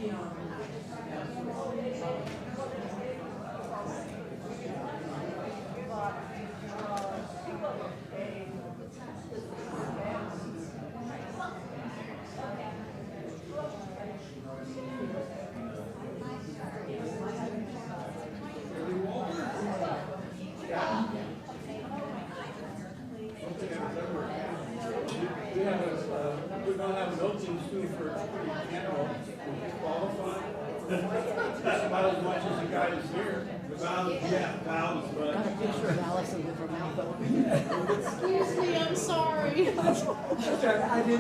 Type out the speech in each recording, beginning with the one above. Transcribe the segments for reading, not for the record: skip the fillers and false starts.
We don't have milking too for general qualified. That's about as much as the guy is here. Valves, but. Got a picture of Allison with her mouth open. Excuse me, I'm sorry.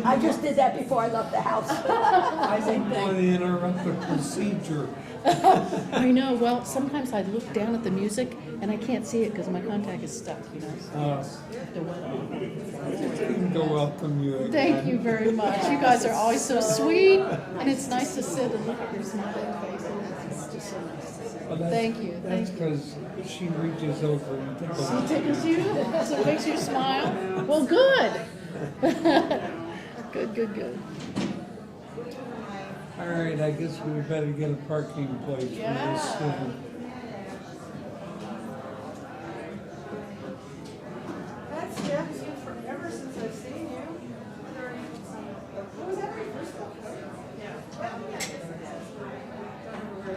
I just did that before I left the house. I didn't want to interrupt the procedure. I know, well, sometimes I look down at the music and I can't see it because my contact is stuck, you know. To welcome you again. Thank you very much. You guys are always so sweet, and it's nice to sit and look at your smiling faces. It's just so nice to see. Well, Thank you. That's Thank you. because she reaches over and tickles She you. tickles you, so it makes you smile. Well, good. Good. All right, I guess we better get a parking place for this student. That's Jeff. It's been forever since I've seen you. Was that where you first got there? Yeah. Well, yeah, I guess it is. Don't remember where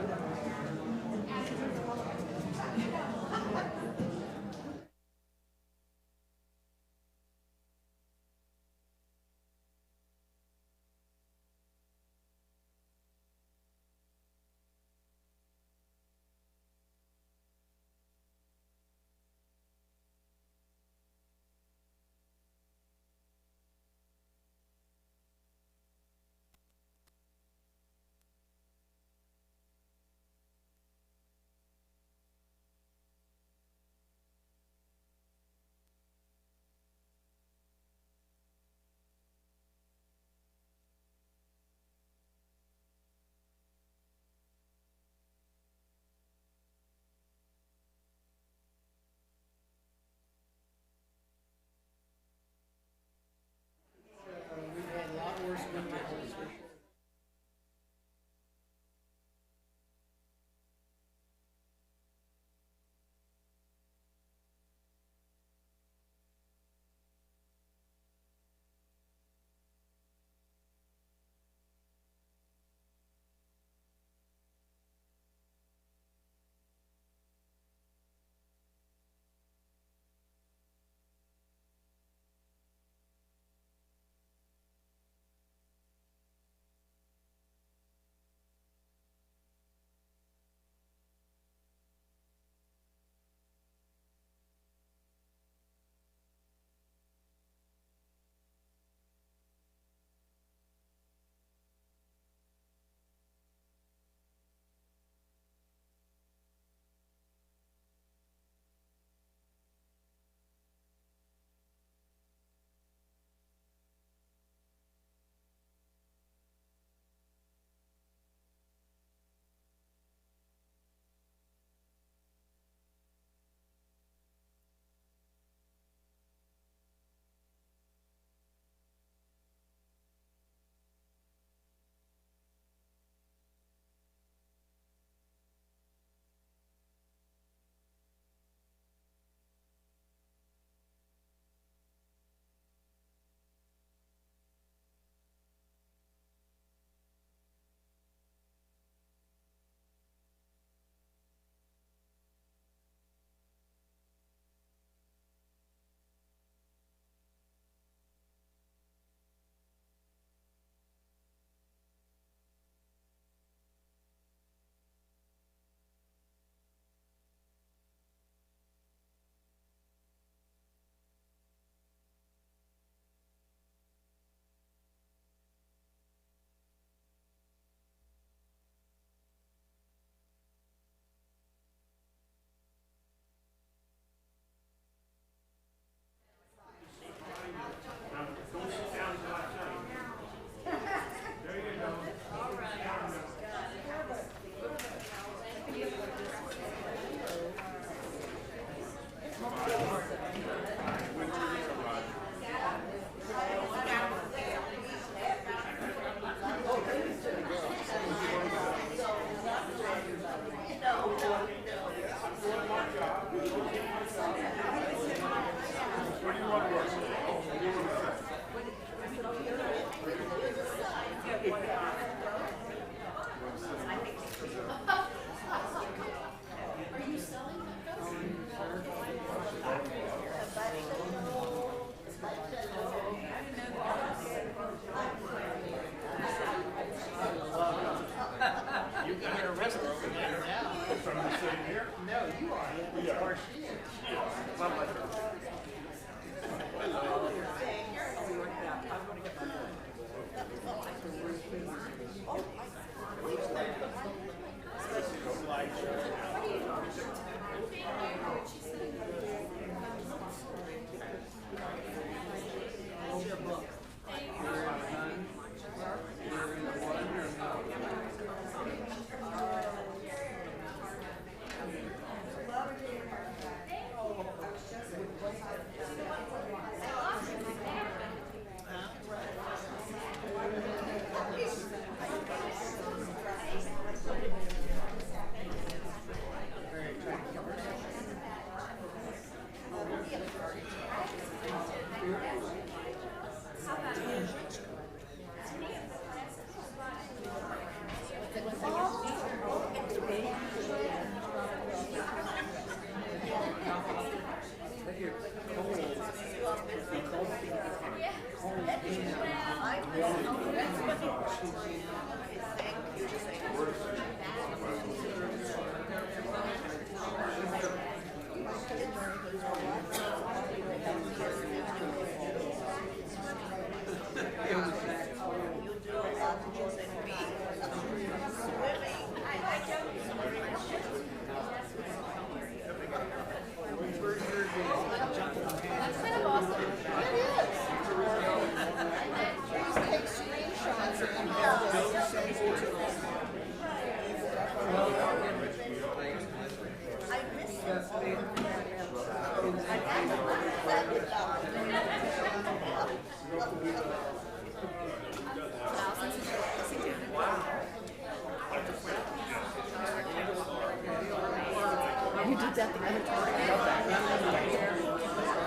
You did that the other time. I love that.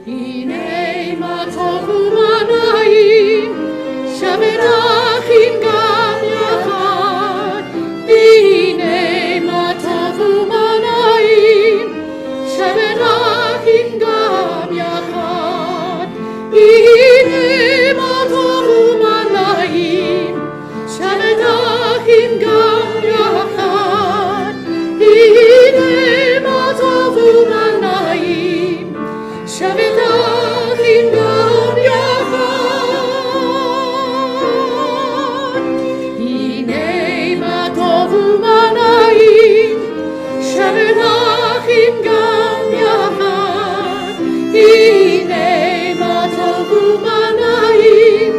הנה מה טוב ומה נעים, שברכים גם יחד. הנה מה טוב ומה נעים, שברכים גם יחד. הנה מה טוב ומה נעים, שברכים גם יחד. הנה מה טוב ומה נעים, שברכים גם יחד. הנה מה טוב ומה נעים, שברכים גם יחד. הנה מה טוב ומה נעים,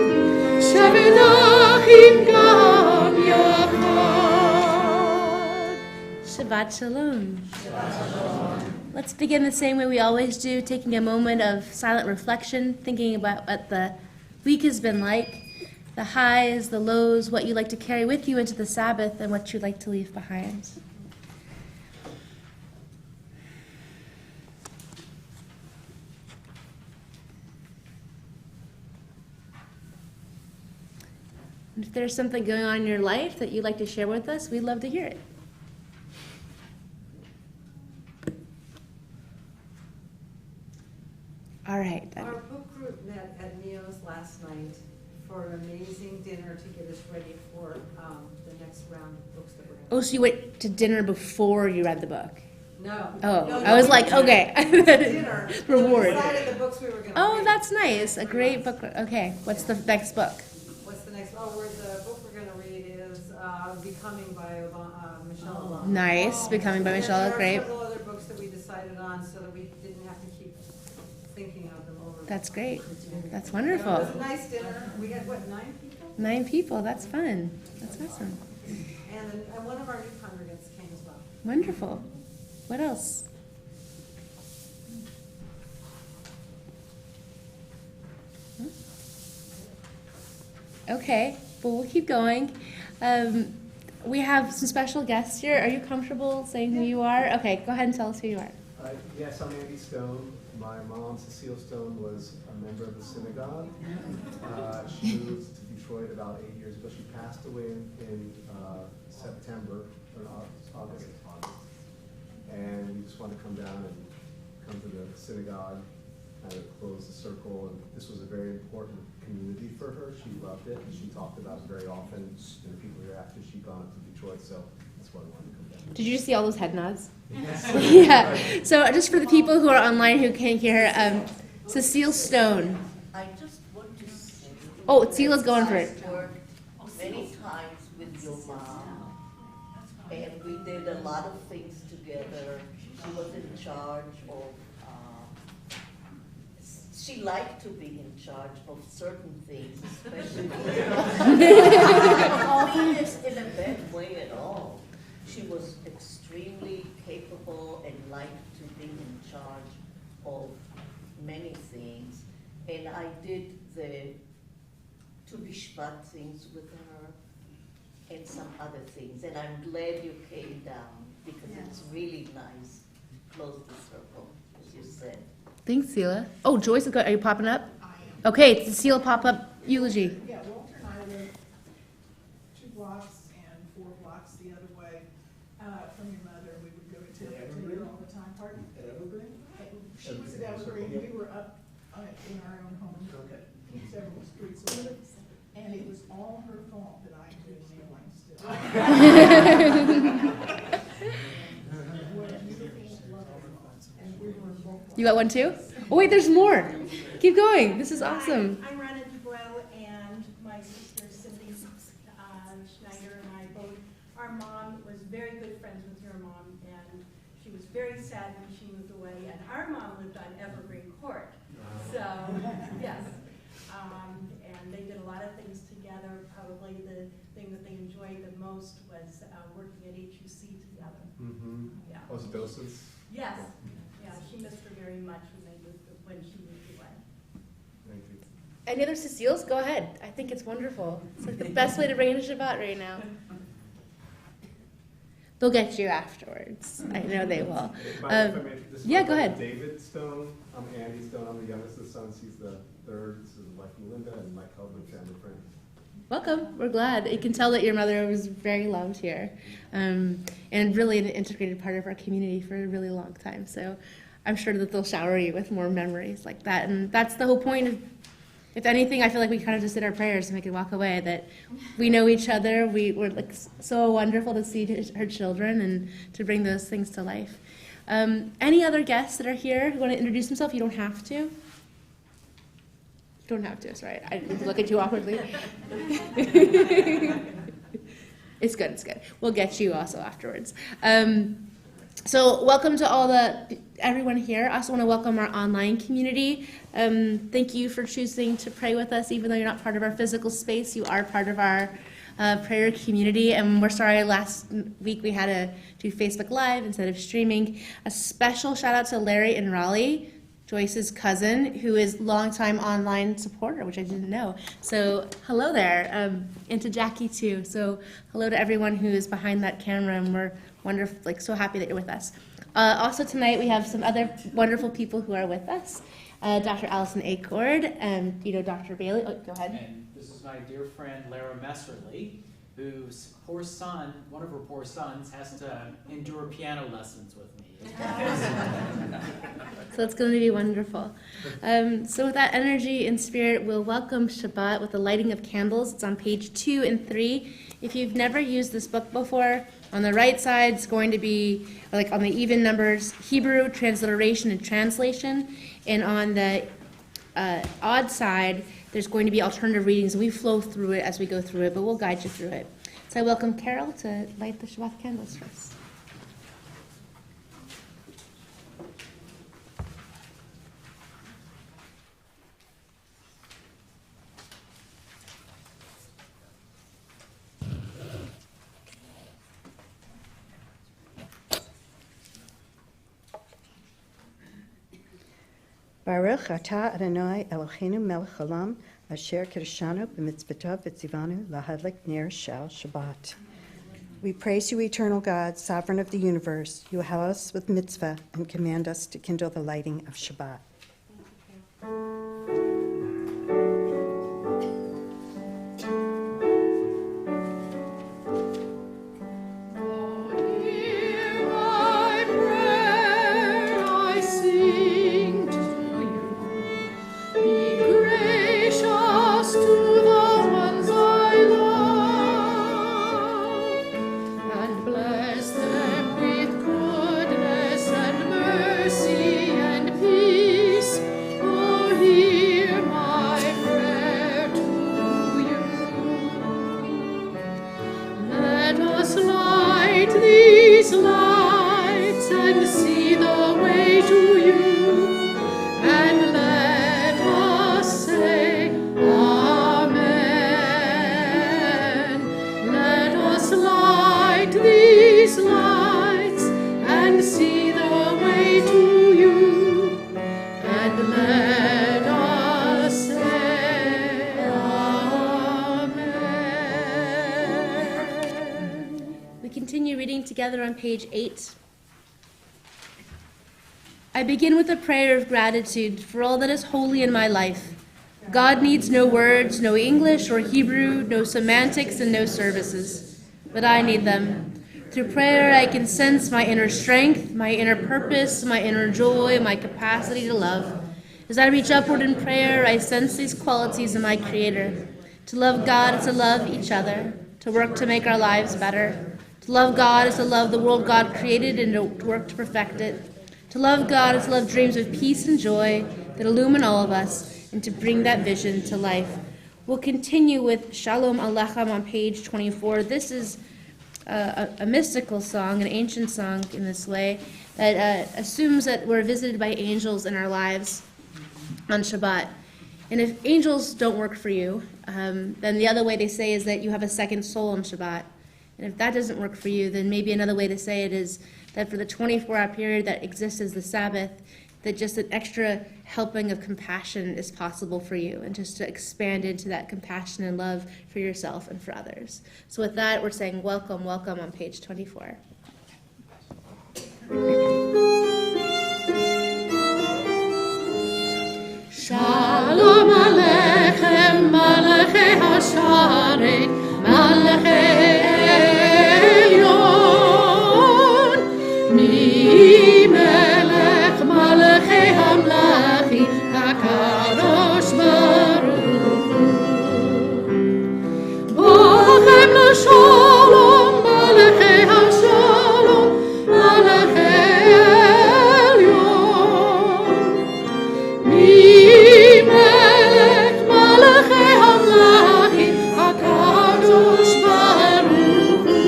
שברכים גם יחד. Shabbat Shalom. Let's begin the same way we always do, taking a moment of silent reflection, thinking about what the week has been like, the highs, the lows, what you like to carry with you into the Sabbath, and what you'd like to leave behind. And if there's something going on in your life that you'd like to share with us, we'd love to hear it. All right. Our book group met at Neo's last night for an amazing dinner to get us ready for the next round of books that we're going to. Oh, so you went to dinner before you read the book? No. Oh, No, I was we like, went okay. to dinner. Reward. We decided the books we were going to Oh, read. that's nice. A great book. Okay, what's the next book? What's the next? Oh, the book we're going to read is Becoming by Michelle Obama. Nice. Becoming by And Michelle. there Great. are several other books that we decided on so that we didn't have to keep thinking of them over. That's great. That's It wonderful. was a nice dinner. We had, what, 9 people? 9 people. That's fun. That's awesome. And one of our new congregants came as well. Wonderful. What else? Okay. Well, we'll keep going. We have some special guests here. Are you comfortable saying who you are? Okay, go ahead and tell us who you are. Yes, I'm Andy Stone. My mom, Cecile Stone, was a member of the synagogue. She moved to Detroit about 8 years ago. She passed away in September, or August. And we just wanted to come down and come to the synagogue, kind of close the circle. And this was a very important community for her. She loved it, and she talked about it very often. And the people here after she'd gone up to Detroit, so that's why I wanted to come down. Did you see all those head nods? Yeah. So just for the people who are online who can't hear, Cecile Stone. I just want to say. Oh, Celia's going for it. I worked many times with your mom, and we did a lot of things together. She was in charge of, she liked to be in charge of certain things, especially. I don't mean this in a bad way at all. She was extremely capable and liked to be in charge of many things. And I did the Tu Bishvat things with her and some other things. And I'm glad you came down because it's really nice. Close the circle, as you said. Thanks, Celia. Oh, Joyce, are you popping up? I am. Okay, it's the Cecile pop-up eulogy. Yeah, Walter and I live 2 blocks and 4 blocks the other way from your mother. We would go to her all the time. Pardon? At Evergreen? She was at Evergreen. We were up in our own home, several streets away. And it was all her fault that I do nailing still. And we were both. You got one too? Oh wait, there's more. Keep going. This is awesome. I'm Rana Dubrow, and my sister Cindy Schneider and I both, our mom was very good friends with your mom, and she was very sad when she moved away, and our mom lived on Evergreen Court. So, yes. And they did a lot of things together. Probably the thing that they enjoyed the most was working at HUC together. Mm-hmm. Yeah. Was it docents? Yes. Yeah, she missed her very much when she moved away. Thank you. Any other Ceciles? Go ahead. I think it's wonderful. It's like the best way to bring in a Shabbat right now. They'll get you afterwards. I know they will. Yeah, go ahead. David Stone. I'm Andy Stone. I'm the youngest of the sons. He's the third. This is wife Melinda and Mike Hubman, family friend. Welcome. We're glad. You can tell that your mother was very loved here, and really an integrated part of our community for a really long time. So I'm sure that they'll shower you with more memories like that. And that's the whole point of, if anything, I feel like we kind of just did our prayers and we could walk away, that we know each other. We're like so wonderful to see her children and to bring those things to life. Any other guests that are here who want to introduce themselves? You don't have to. You don't have to, it's right. I didn't look at you awkwardly. It's good, it's good. We'll get you also afterwards. So welcome to everyone here. I also want to welcome our online community. Thank you for choosing to pray with us. Even though you're not part of our physical space, you are part of our prayer community. And we're sorry last week we had to do Facebook Live instead of streaming. A special shout out to Larry in Raleigh, Joyce's cousin, who is longtime online supporter, which I didn't know. So hello there, and to Jackie too. So hello to everyone who is behind that camera, and we're wonderful, like so happy that you're with us. Also tonight we have some other wonderful people who are with us. Dr. Allison Acord, and Dr. Bailey. Oh, go ahead. And this is my dear friend Lara Messerly, whose poor son, one of her poor sons, has to endure piano lessons with me. So it's going to be wonderful. So with that energy and spirit, we'll welcome Shabbat with the lighting of candles. It's on page 2 and 3. If you've never used this book before, on the right side it's going to be, like on the even numbers, Hebrew transliteration and translation. And on the odd side, there's going to be alternative readings. We flow through it as we go through it, but we'll guide you through it. So I welcome Carol to light the Shabbat candles for us. Baruch atah Adonai Eloheinu melech haolam asher kiddushanu b'mitzvotav v'tzivanu lahadlik ner shel Shabbat. We praise you, eternal God, sovereign of the universe. You hail us with mitzvah and command us to kindle the lighting of Shabbat. Together on page 8. I begin with a prayer of gratitude for all that is holy in my life. God needs no words, no English or Hebrew, no semantics and no services, but I need them. Through prayer, I can sense my inner strength, my inner purpose, my inner joy, my capacity to love. As I reach upward in prayer, I sense these qualities in my Creator. To love God is to love each other, to work to make our lives better. To love God is to love the world God created and to work to perfect it. To love God is to love dreams of peace and joy that illumine all of us and to bring that vision to life. We'll continue with Shalom Alechem on page 24. This is a mystical song, an ancient song in this way, that assumes that we're visited by angels in our lives on Shabbat. And if angels don't work for you, then the other way they say is that you have a second soul on Shabbat. And if that doesn't work for you, then maybe another way to say it is that for the 24-hour period that exists as the Sabbath, that just an extra helping of compassion is possible for you, and just to expand into that compassion and love for yourself and for others. So with that, we're saying welcome, welcome on page 24. Shalom Aleichem, Malachei Hasharei, Malachei Mi melech malachei hamlachi hakadosh baruch hu Bochem l'shalom malachei hashalom malachei elyon Mi melech malachei hamlachi hakadosh baruch hu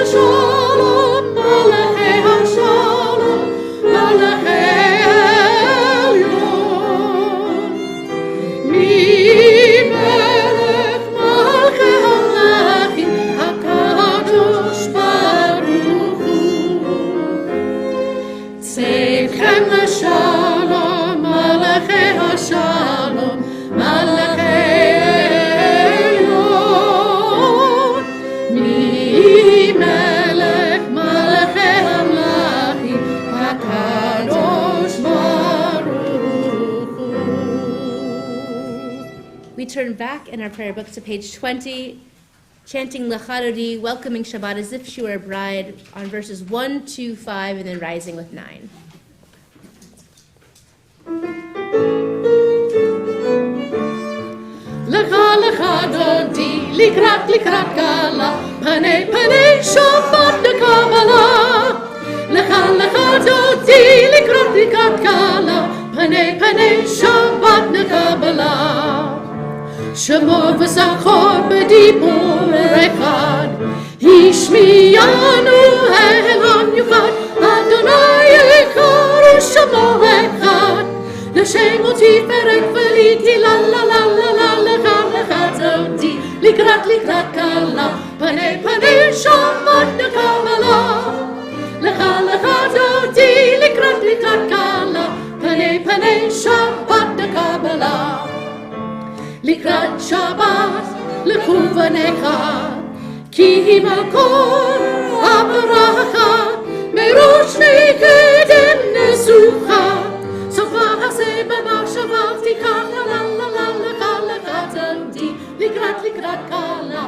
Shalom, Malachei HaShalom, Malachei Elyon. Mi melech malchei hamlachim, HaKadosh Baruch Hu. Tzedchem l'shalom, Malachei HaShalom, Malachei We turn back in our prayer book to page 20, chanting Lechadodi, welcoming Shabbat as if she were a bride, on verses 1, 2, 5, and then rising with 9. Lecha lecha dodi, likrat kala, panei Shabbat Kabbalah. Lecha lecha dodi, likrat kala, panei Shabbat Kabbalah. Shemo v'zachor b'dibur echad, Hishmiyanu elam yuchad, Adonai echad u'shemo echad. L'shem u'tiferet v'liti la la la la la lecha lecha dodi, likrat kala, panei Shabbat Kabbalah. Lecha lecha dodi, likrat kala, panei Shabbat Kabbalah. Likrat Shabbat, לכווניך, כי מקור הברכה, מראש מקדם נשוכה. סופה הזה במחשבה תיקח לך תלדי, לקראת קלה,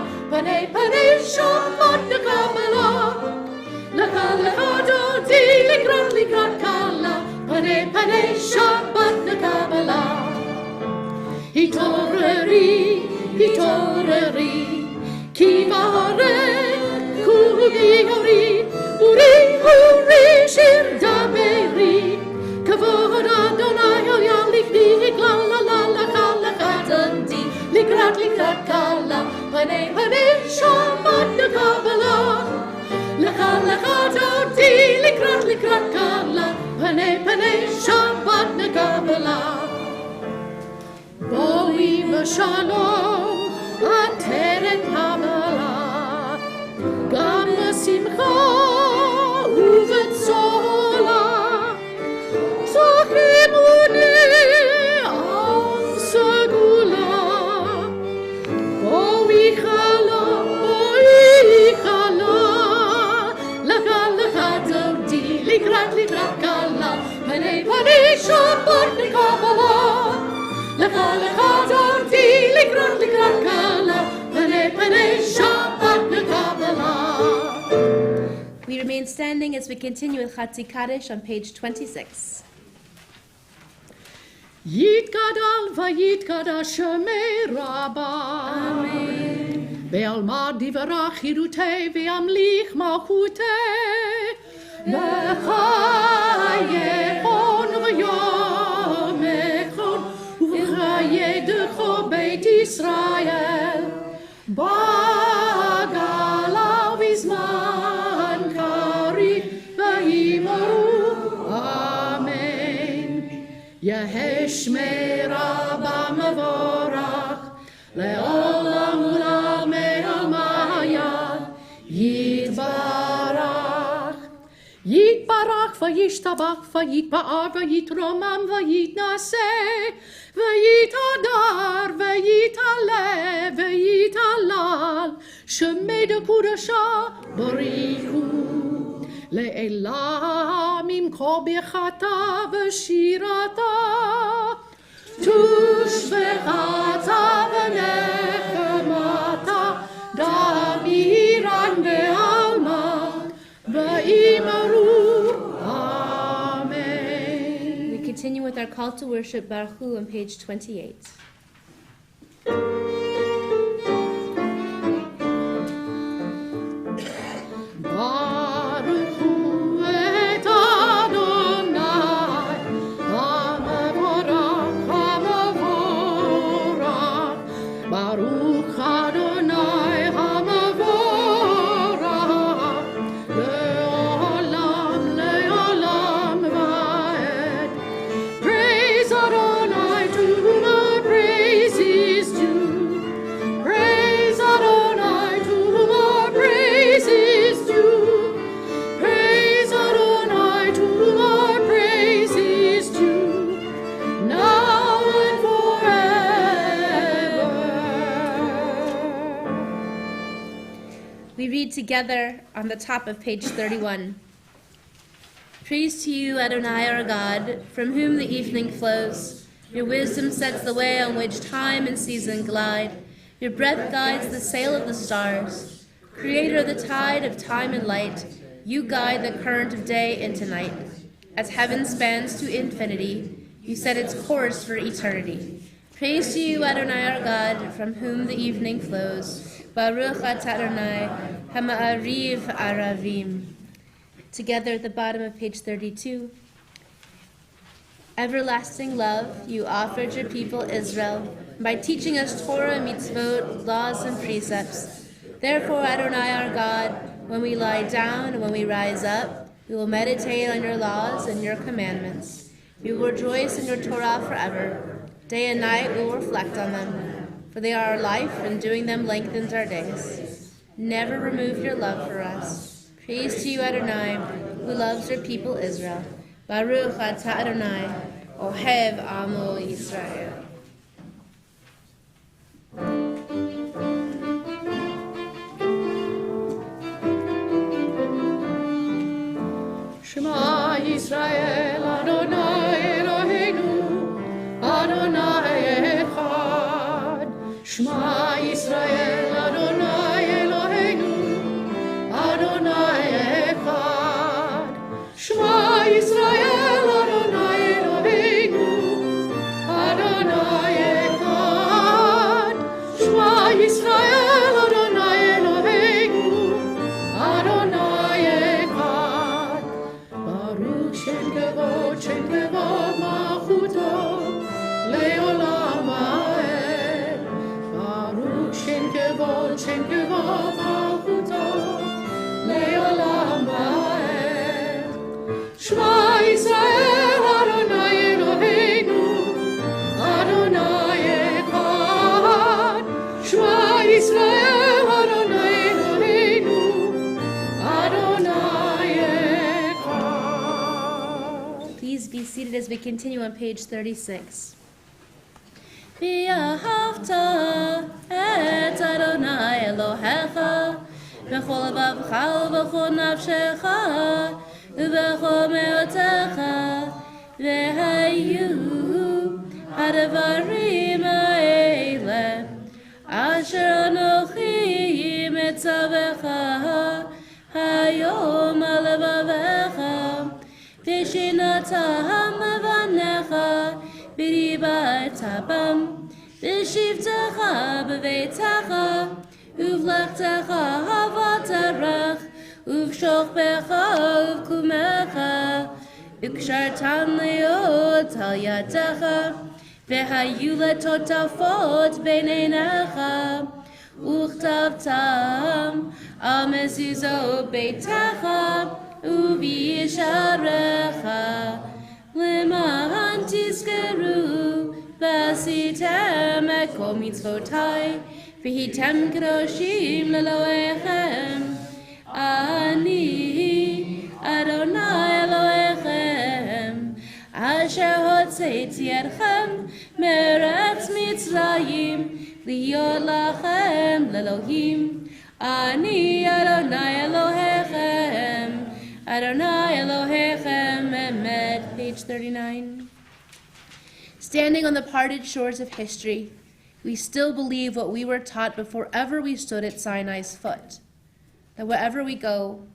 פני שבת לקבלה. לך דודי, לקראת קלה, פני שבת לקבלה. התעוררי, כי בערב כולי אורי, אורי שיר דברי. כבוד אדוני על ים לפני לך תלדי, לקראת קלה, פני שבת לקבלה. לך דודי, לקראת קלה, פני שבת לקבלה. בואי בשלום, עטרת קבלה, גם בשמחה ובצולה. זכימוני עם סגולה, בואי חלה, לך דודי, לקראת קלה, פני שבת לקבלה. לך דודי, לקראת קלה, פני שבת לקבלה. We remain standing as we continue with Chatzi Kaddish on page 26. יתגדל ויתקדש שמי רבה. אמן. בעלמא דברה חירותי וימליך מלכותי. בחייכון ויומכון ובחיי דרכו בית ישראל. בגלה ובזמן קריב ויאמרו אמן. יהא שמי רבה מבורך לעולם ולעולמי עלמיא. יתברך, יתברך וישתבח ויתפאר ויתרומם ויתנשא ויתהדר ויתעלה ויתהלל. שמי דקודשה בריחו לעילם עם כל ברכתה ושירתה. תושבחתה ונחמתה, דמירן בעלמא ויאמרו אמן. We continue with our call to worship Baruch Hu on page 28. Baruch Hu et Adonai, Hamavorach, Hamavorach. Baruch Adonai, Hamavorach, Le'olam, Le'olam va'ed. Praise Adonai, to whom all praise is due. Praise Adonai, to whom all praise is due. Praise Adonai, to whom all praise is due, now and forever. We read together on the top of page 31. Praise to you, Adonai our God, from whom the evening flows. Your wisdom sets the way on which time and season glide. Your breath guides the sail of the stars. Creator of the tide of time and light, you guide the current of day into night. As heaven spans to infinity, you set its course for eternity. Praise to you, Adonai our God, from whom the evening flows. Baruch atah Adonai, hama'ariv aravim. Together at the bottom of page 32. Everlasting love, you offered your people Israel by teaching us Torah, mitzvot, laws, and precepts. Therefore, Adonai our God, when we lie down and when we rise up, we will meditate on your laws and your commandments. We will rejoice in your Torah forever. Day and night we will reflect on them, for they are our life, and doing them lengthens our days. Never remove your love for us. Praise to you, Adonai, who loves your people Israel. Baruch atah Adonai, Ohev Amo Yisrael. Shema Yisrael, Adonai Eloheinu, Adonai Echad. Shema Yisrael, Adonai Eloheinu, Adonai Echad. Shema Yisrael, Adonai Eloheinu, Adonai Echad. Baruch Shem Kevod Malchuto, Leolam Vaed. Baruch Shem Kevod Malchuto, Leolam Vaed. Shema Yisrael, Adonai Eloheinu, Adonai Echad. Shema Yisrael, Adonai Eloheinu, Adonai Echad. Please be seated as we continue on page 36. V'ahavta et Adonai Elohecha b'chol levavecha u'b'chol nafshecha u'b'chol me'otecha v'hayu hadavarim ha'ele asher anochi mitzavecha hayom al levavecha v'shinatam avanecha b'ribatabam v'shivtecha b'veitecha uvlechtecha havatarach uvshochbecha uvkumecha ukshartan leot al yadecha v'hayu letotafot b'neinecha uchtavtam al mezuzot beitecha uv'yisharecha L'ma'an tizkeru v'asitem et kol mitzvotai v'hitem kadoshim l'Elohechem Ani Adonai Elohechem asher hotzeiti etchem me'eretz Mitzrayim li'yot lachem l'Elohim Ani Adonai Elohechem Adonai Elohechem Emet, page 39. Standing on the parted shores of history, we still believe what we were taught before ever we stood at Sinai's foot, that wherever we go,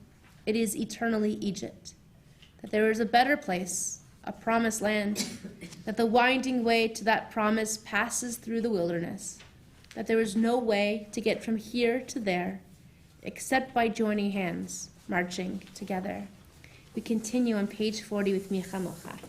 it is eternally Egypt, that there is a better place, a promised land, that the winding way to that promise passes through the wilderness, that there is no way to get from here to there except by joining hands, marching together. We continue on page 40 with Micha Mocha.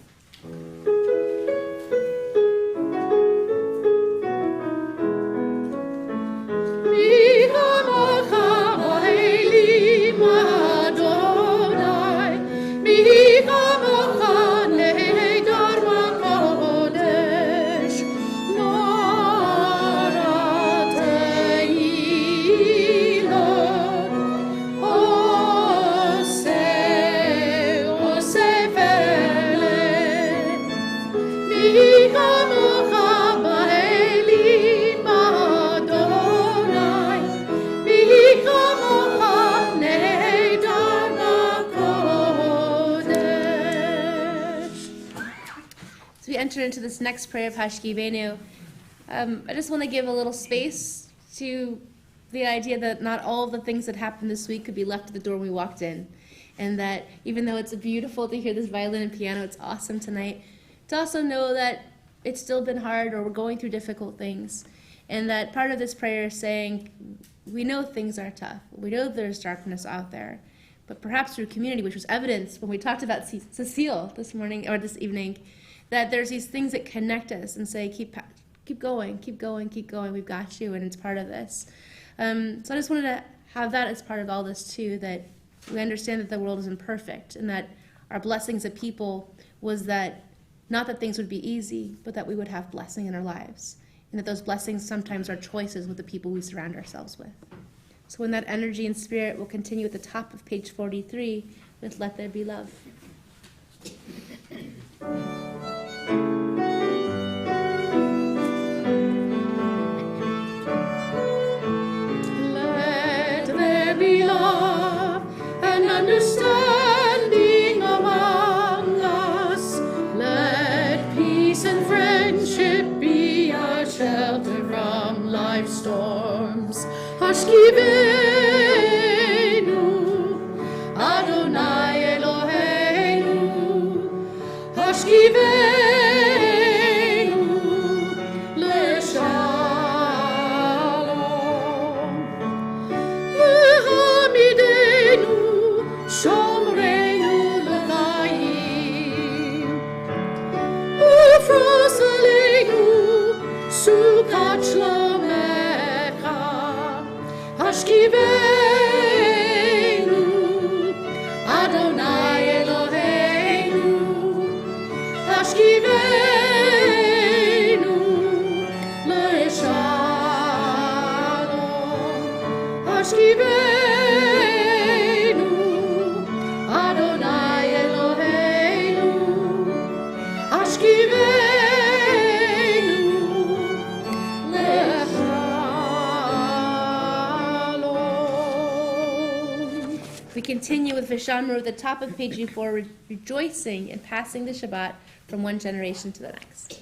Enter into this next prayer of Hashkivenu, I just want to give a little space to the idea that not all of the things that happened this week could be left at the door when we walked in, and that even though it's beautiful to hear this violin and piano, it's awesome tonight, to also know that it's still been hard or we're going through difficult things, and that part of this prayer is saying, we know things are tough, we know there's darkness out there, but perhaps through community, which was evidenced when we talked about Cecile this morning or this evening, that there's these things that connect us and say, keep going, keep going, keep going, we've got you, and it's part of this. So I just wanted to have that as part of all this too, that we understand that the world isn't perfect, and that our blessings of people was that, not that things would be easy, but that we would have blessing in our lives, and that those blessings sometimes are choices with the people we surround ourselves with. So in that energy and spirit, we'll continue at the top of page 43 with Let There Be Love. Let there be love and understanding among us. Let peace and friendship be our shelter from life's storms. Hashkivenu, Adonai Eloheinu, Hashkivenu, Leshalom. V'hamidenu, Shomreinu l'chaim, Ufros aleinu, Sukat shlomecha, Hashkivenu, Adonai Eloheinu, Hashkivenu, Le'shalom, Hashkivenu, Adonai Eloheinu, Hashkivenu, Le'shalom. We continue with Vishamru at the top of page 4, rejoicing and passing the Shabbat from one generation to the next.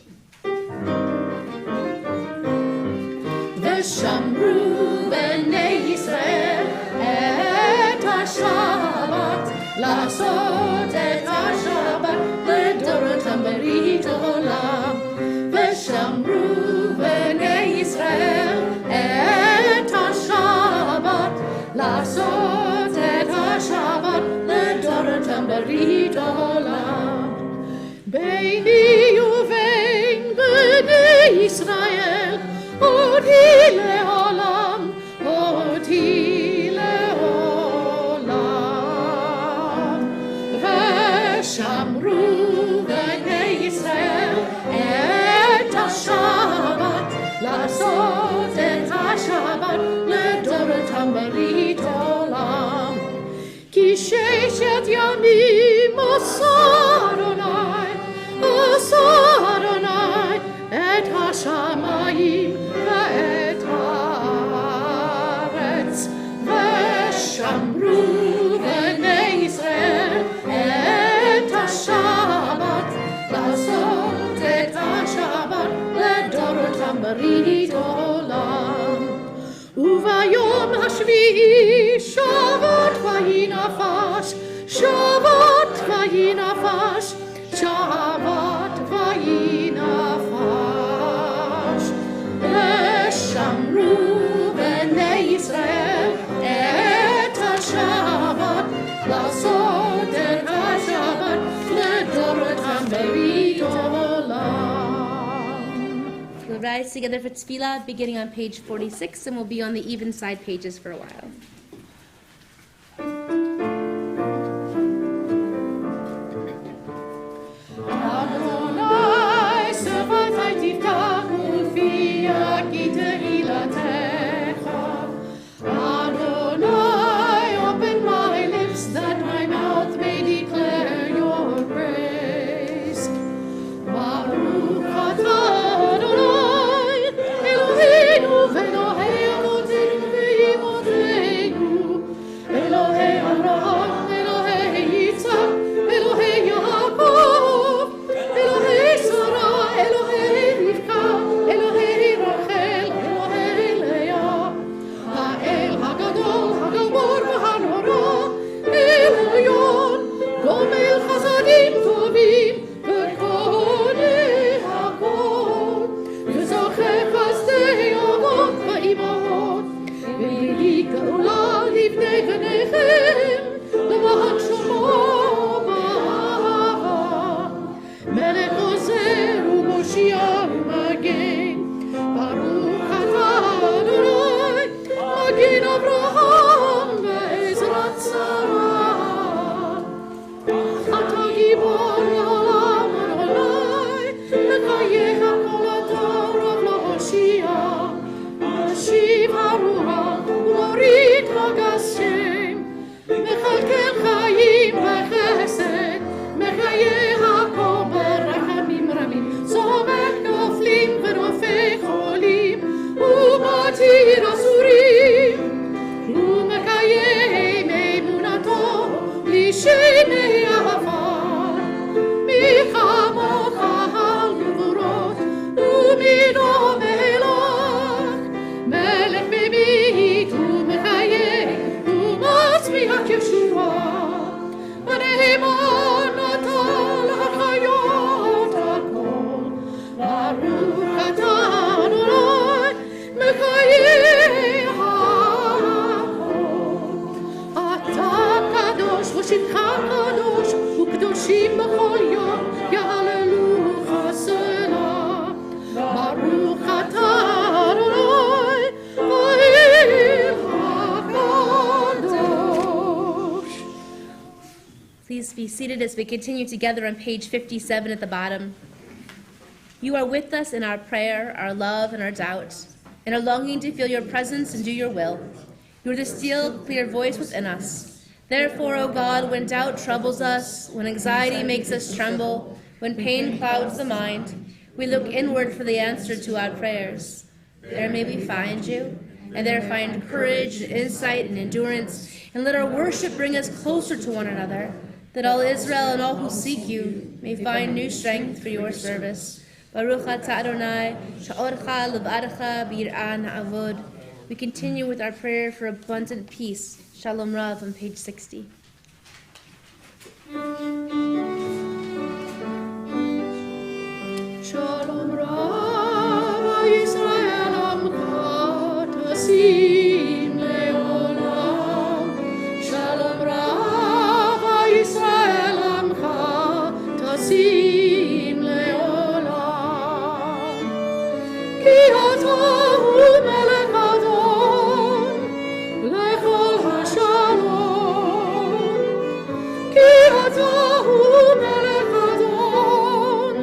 ושמרו בני ישראל את השבת, לעשות את השבת לדורותם ברית עולם. ושמרו בני ישראל את השבת, לעשות את השבת לדורותם ברית עולם. ביני ובין בני ישראל אותי לעולם, אותי לעולם. ושמרו בני ישראל את השבת, לעשות את השבת לדורותם ברית עולם. כי ששת ימים עשה אדוני את השמיים ואת הארץ. ושמרו בני ישראל את השבת, לעשות את השבת לדורותם ברית עולם. וביום השביעי שבת ויהי נפש, שבת ויהי נפש, שבת ויהי נפש. ושמרו בני ישראל את השבת, לעשות את השבת לדורותם ברית עולם. We'll rise together for Tefillah, beginning on page 46, and we'll be on the even side pages for a while. Adonai, Shabbatai tiftachu fiyah ki tehilatecha. Adonai, open my lips that my mouth may declare your praise. Baruch atah Adonai, Eloheinu ve'Elohei avotenu ve'imotenu, Elohei Avraham, Elohei Yitzhak, Elohei Yaakov, Elohei Sarah, Elohei Rivka, Elohei Rachel, Elohei Leah, Ha'el Hagadol, Hagabor v'Hanora, El Elyon, Gomel Chasadim Tovim, וכל הכל, וזוכה חסדי אבות ואימהות, ויהי גאולה לבני בניכם, למען שלמה באהבה. מלך עוזר ומושיע ומגן, ברוך אתה אדוני, מגן אברהם בעזרת שרה. אתה גיבור לעולם אדוני, לחייך כל התורה להושיע. משיב הרוח ומוריד הגשם, מכלכל חיים בחסד, מחיה הכל ברחמים רבים. סומך נופלים ורופא חולים, ומתיר אסורים, ומקיים אמונתו בלי שמי עפר. מי כמוך על גבורות, ומינו מלך, seated as we continue together on page 57 at the bottom. You are with us in our prayer, our love, and our doubt, and our longing to feel your presence and do your will. You are the still, clear voice within us. Therefore, O God, when doubt troubles us, when anxiety makes us tremble, when pain clouds the mind, we look inward for the answer to our prayers. There may we find you, and there find courage and insight and endurance, and let our worship bring us closer to one another, that all Israel and all who seek you may find new strength for your service. Baruch atah Adonai, sha'orcha levarecha b'yir'ah na'avod. We continue with our prayer for abundant peace. Shalom Rav on page 60. Shalom Rav Yisrael Amcha Tasim Leolam. Shalom Rav Yisrael Amcha Tasim Leolam. Ki ata hu melech Adon lechol hashalom. Ki ata hu melech Adon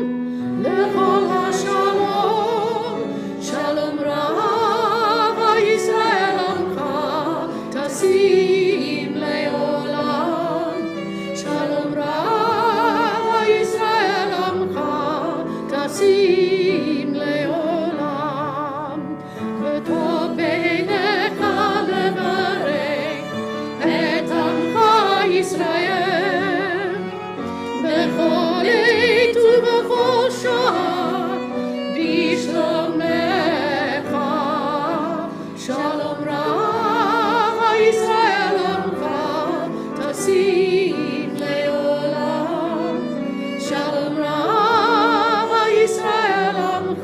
lechol hashalom. Shalom Rav Yisrael Amcha Tasim Leolam. Shalom Rav Yisrael Amcha Tasim Leolam. V'tov beinecha levarech et Amcha Yisrael. Bechol עת ובכל שעה בשלומך. שלום רב ישראל עמך תשים לעולם. שלום רב ישראל עמך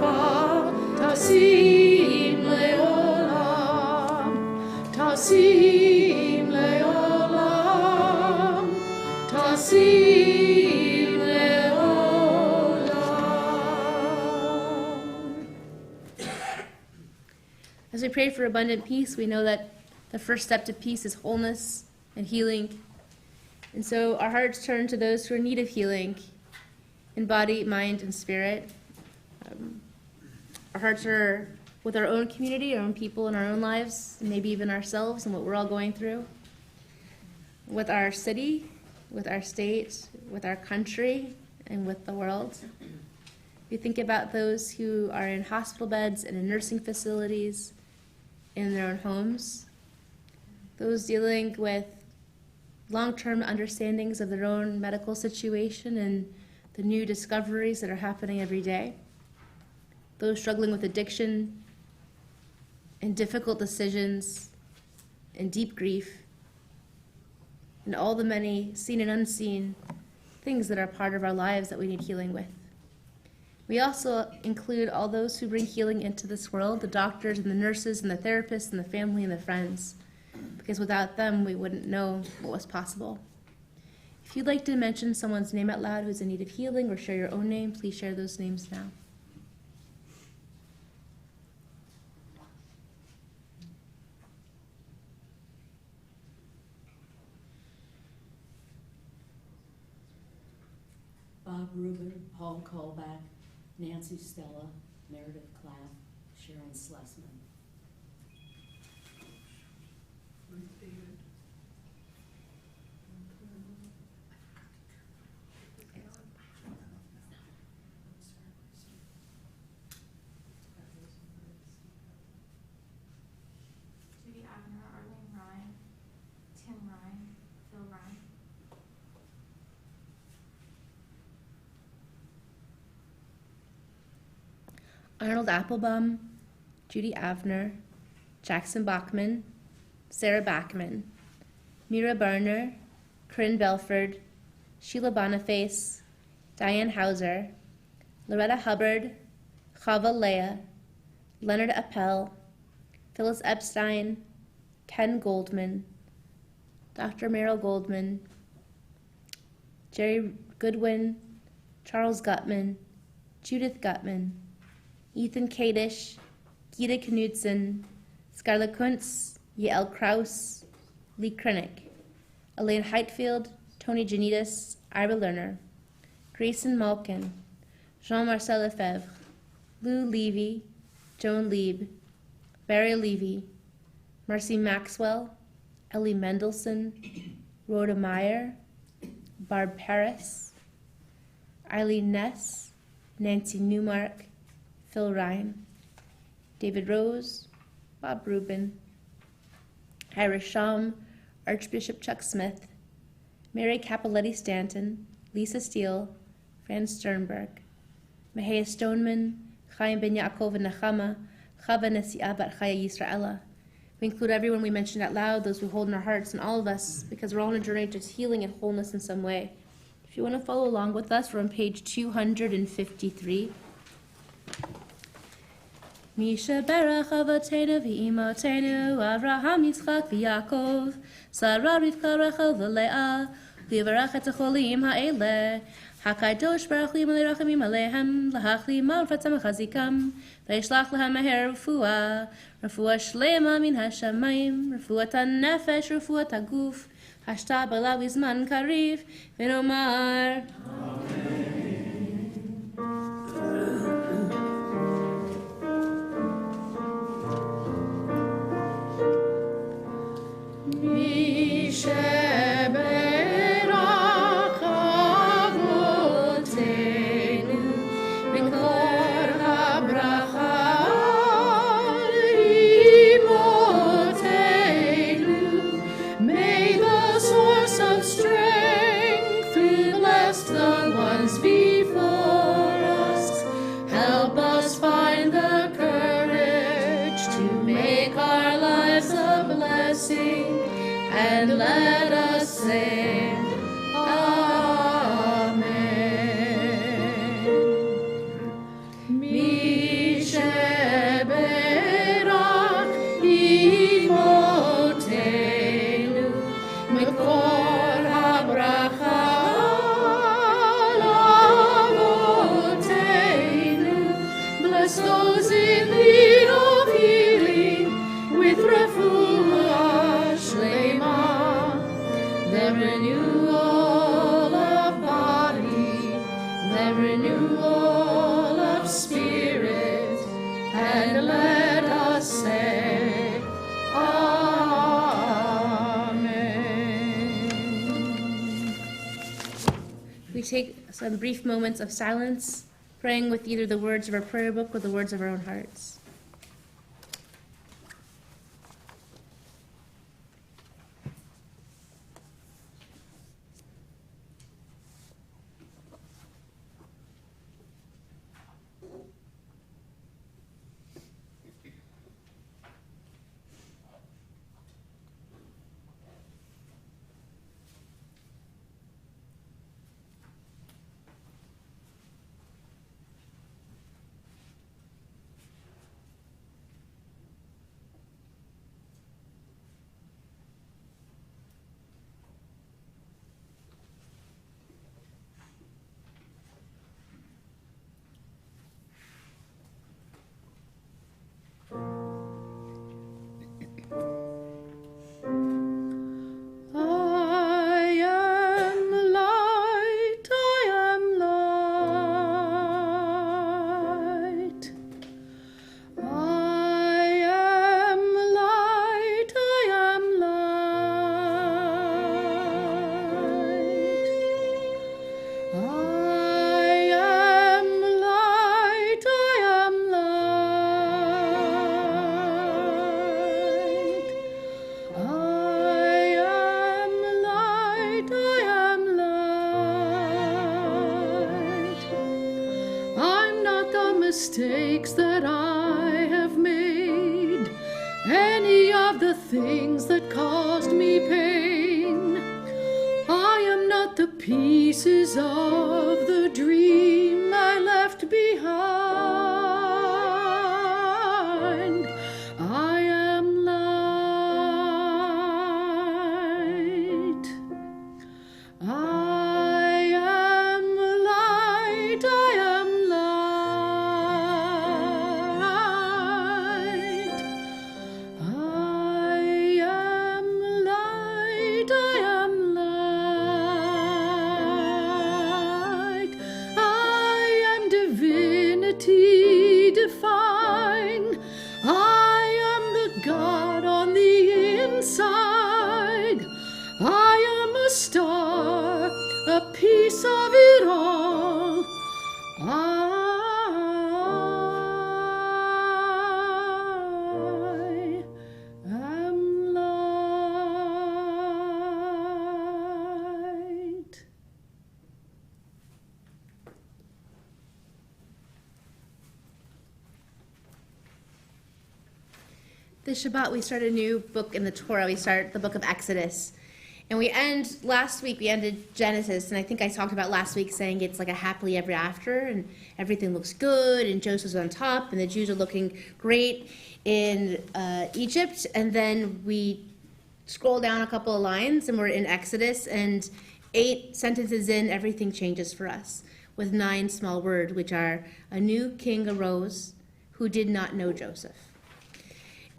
תשים לעולם. תשים לעולם. תשים לעולם. As we pray for abundant peace, we know that the first step to peace is wholeness and healing. And so our hearts turn to those who are in need of healing in body, mind, and spirit. Our hearts are with our own community, our own people in our own lives, and maybe even ourselves and what we're all going through. With our city, with our state, with our country, and with the world. We think about those who are in hospital beds and in nursing facilities, in their own homes, those dealing with long-term understandings of their own medical situation and the new discoveries that are happening every day, those struggling with addiction and difficult decisions and deep grief, and all the many seen and unseen things that are part of our lives that we need healing with. We also include all those who bring healing into this world, the doctors and the nurses and the therapists and the family and the friends, because without them, we wouldn't know what was possible. If you'd like to mention someone's name out loud who's in need of healing or share your own name, please share those names now. Bob Rubin, Paul Kolbach, Nancy Stella, Meredith Clapp, Sharon Slessman. Judy Abner, Arlene Ryan, Tim Ryan, Phil Ryan. Arnold Applebaum, Judy Avner, Jackson Bachman, Sarah Bachman, Mira Barner, Corinne Belford, Sheila Boniface, Diane Hauser, Loretta Hubbard, Chava Leah, Leonard Appel, Phyllis Epstein, Ken Goldman, Dr. Merrill Goldman, Jerry Goodwin, Charles Gutman, Judith Gutman, Ethan Kadish, Gita Knudsen, Scarlett Kuntz, Yael Kraus, Lee Krennick, Elaine Heitfield, Tony Janitas, Ira Lerner, Grayson Malkin, Jean-Marcel Lefebvre, Lou Levy, Joan Lieb, Barry Levy, Marcy Maxwell, Ellie Mendelson, Rhoda Meyer, Barb Paris, Eileen Ness, Nancy Newmark, Phil Ryan, David Rose, Bob Rubin, Ira Shum, Archbishop Chuck Smith, Mary Capoletti Stanton, Lisa Steele, Fran Sternberg, Mahaya Stoneman, Chaim Ben Yaakov and Nechama, Chava Nesiah Bat Chaya Yisraela. We include everyone we mentioned out loud, those we hold in our hearts, and all of us, because we're all on a journey to healing and wholeness in some way. If you want to follow along with us, we're on page 253. Misha Berach Avotenu V'imotenu Avraham Yitzchak V'Yakov Sarah Rivka Rachel V'Leah Livarach et Acholim Ha'eleh HaKadosh Baruch Hu Yimalei Rachamim Alehem Lahachli Ma'urfatzam Chazikam V'yishlach Lahem Meher Refuah Shlema Min HaShamayim Refuat HaNefesh Refuat HaGuf Hashta B'la V'zman Kariv V'nomar and let us sing, Amen. Mi sheberach imotenu mikor habracha lavotenu. Bless those in need of healing with refuah shlema, the renewal of body, the renewal of spirit, and let us say, Amen. We take some brief moments of silence, praying with either the words of our prayer book or the words of our own hearts. Mistakes that I have made, any of the things that caused me pain. I am not the pieces of the dream I left behind. I am light. I am light. I am light. I am light. I am light. This Shabbat, we start a new book in the Torah. We start the book of Exodus. And we ended Genesis, and I think I talked about last week saying it's like a happily ever after, and everything looks good, and Joseph's on top, and the Jews are looking great in Egypt. And then we scroll down a couple of lines, and we're in Exodus, and 8 sentences in, everything changes for us, with 9 small words, which are, a new king arose who did not know Joseph.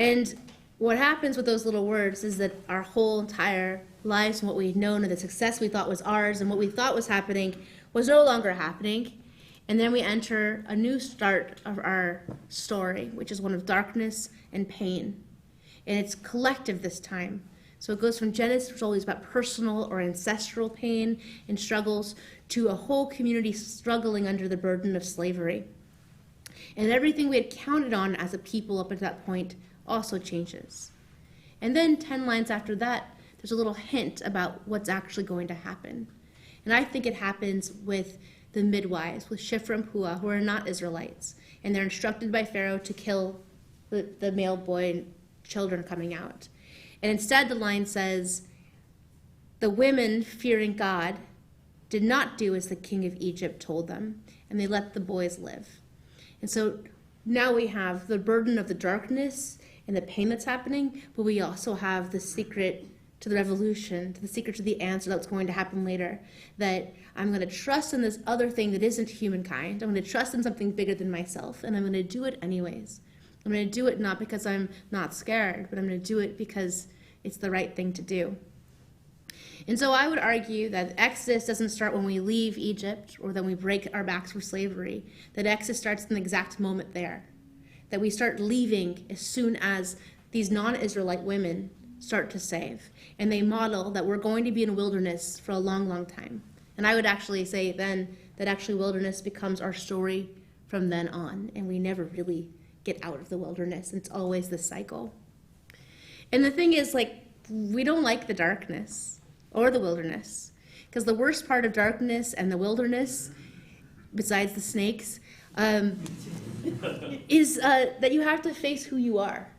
And what happens with those little words is that our whole entire lives and what we'd known and the success we thought was ours and what we thought was happening was no longer happening. And then we enter a new start of our story, which is one of darkness and pain. And it's collective this time. So it goes from Genesis, which is always about personal or ancestral pain and struggles, to a whole community struggling under the burden of slavery. And everything we had counted on as a people up at that point also changes. And then 10 lines after that, there's a little hint about what's actually going to happen. And I think it happens with the midwives, with Shifra and Puah, who are not Israelites. And they're instructed by Pharaoh to kill the male boy and children coming out. And instead the line says, the women, fearing God, did not do as the king of Egypt told them, and they let the boys live. And so now we have the burden of the darkness and the pain that's happening, but we also have the secret to the revolution, to the secret to the answer that's going to happen later, that I'm going to trust in this other thing that isn't humankind. I'm going to trust in something bigger than myself, and I'm going to do it anyways. I'm going to do it not because I'm not scared, but I'm going to do it because it's the right thing to do. And so I would argue that Exodus doesn't start when we leave Egypt or then we break our backs for slavery, that Exodus starts in the exact moment there, that we start leaving as soon as these non-Israelite women start to save. And they model that we're going to be in wilderness for a long, long time. And I would actually say then that actually wilderness becomes our story from then on, and we never really get out of the wilderness. It's always this cycle. And the thing is, like, we don't like the darkness or the wilderness, because the worst part of darkness and the wilderness, besides the snakes, is that you have to face who you are.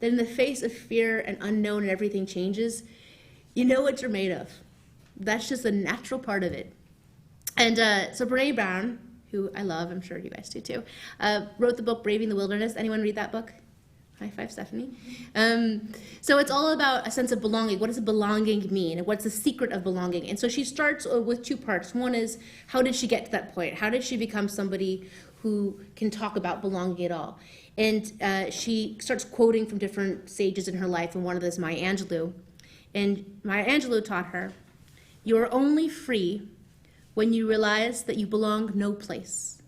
That in the face of fear and unknown and everything changes, you know what you're made of. That's just a natural part of it. And so Brene Brown, who I love, I'm sure you guys do too, wrote the book Braving the Wilderness. Anyone read that book? High five, Stephanie. So it's all about a sense of belonging. What does belonging mean? And what's the secret of belonging? And so she starts with 2 parts. One is, how did she get to that point? How did she become somebody who can talk about belonging at all? And she starts quoting from different sages in her life, and one of them is Maya Angelou. And Maya Angelou taught her, you are only free when you realize that you belong no place.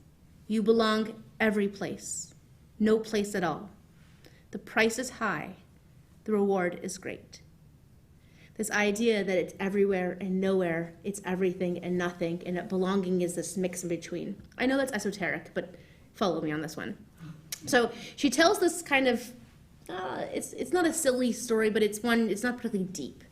You belong every place, no place at all. The price is high, the reward is great. This idea that it's everywhere and nowhere, it's everything and nothing, and that belonging is this mix in between. I know that's esoteric, but follow me on this one. So she tells this kind of, it's not a silly story, but it's not particularly deep.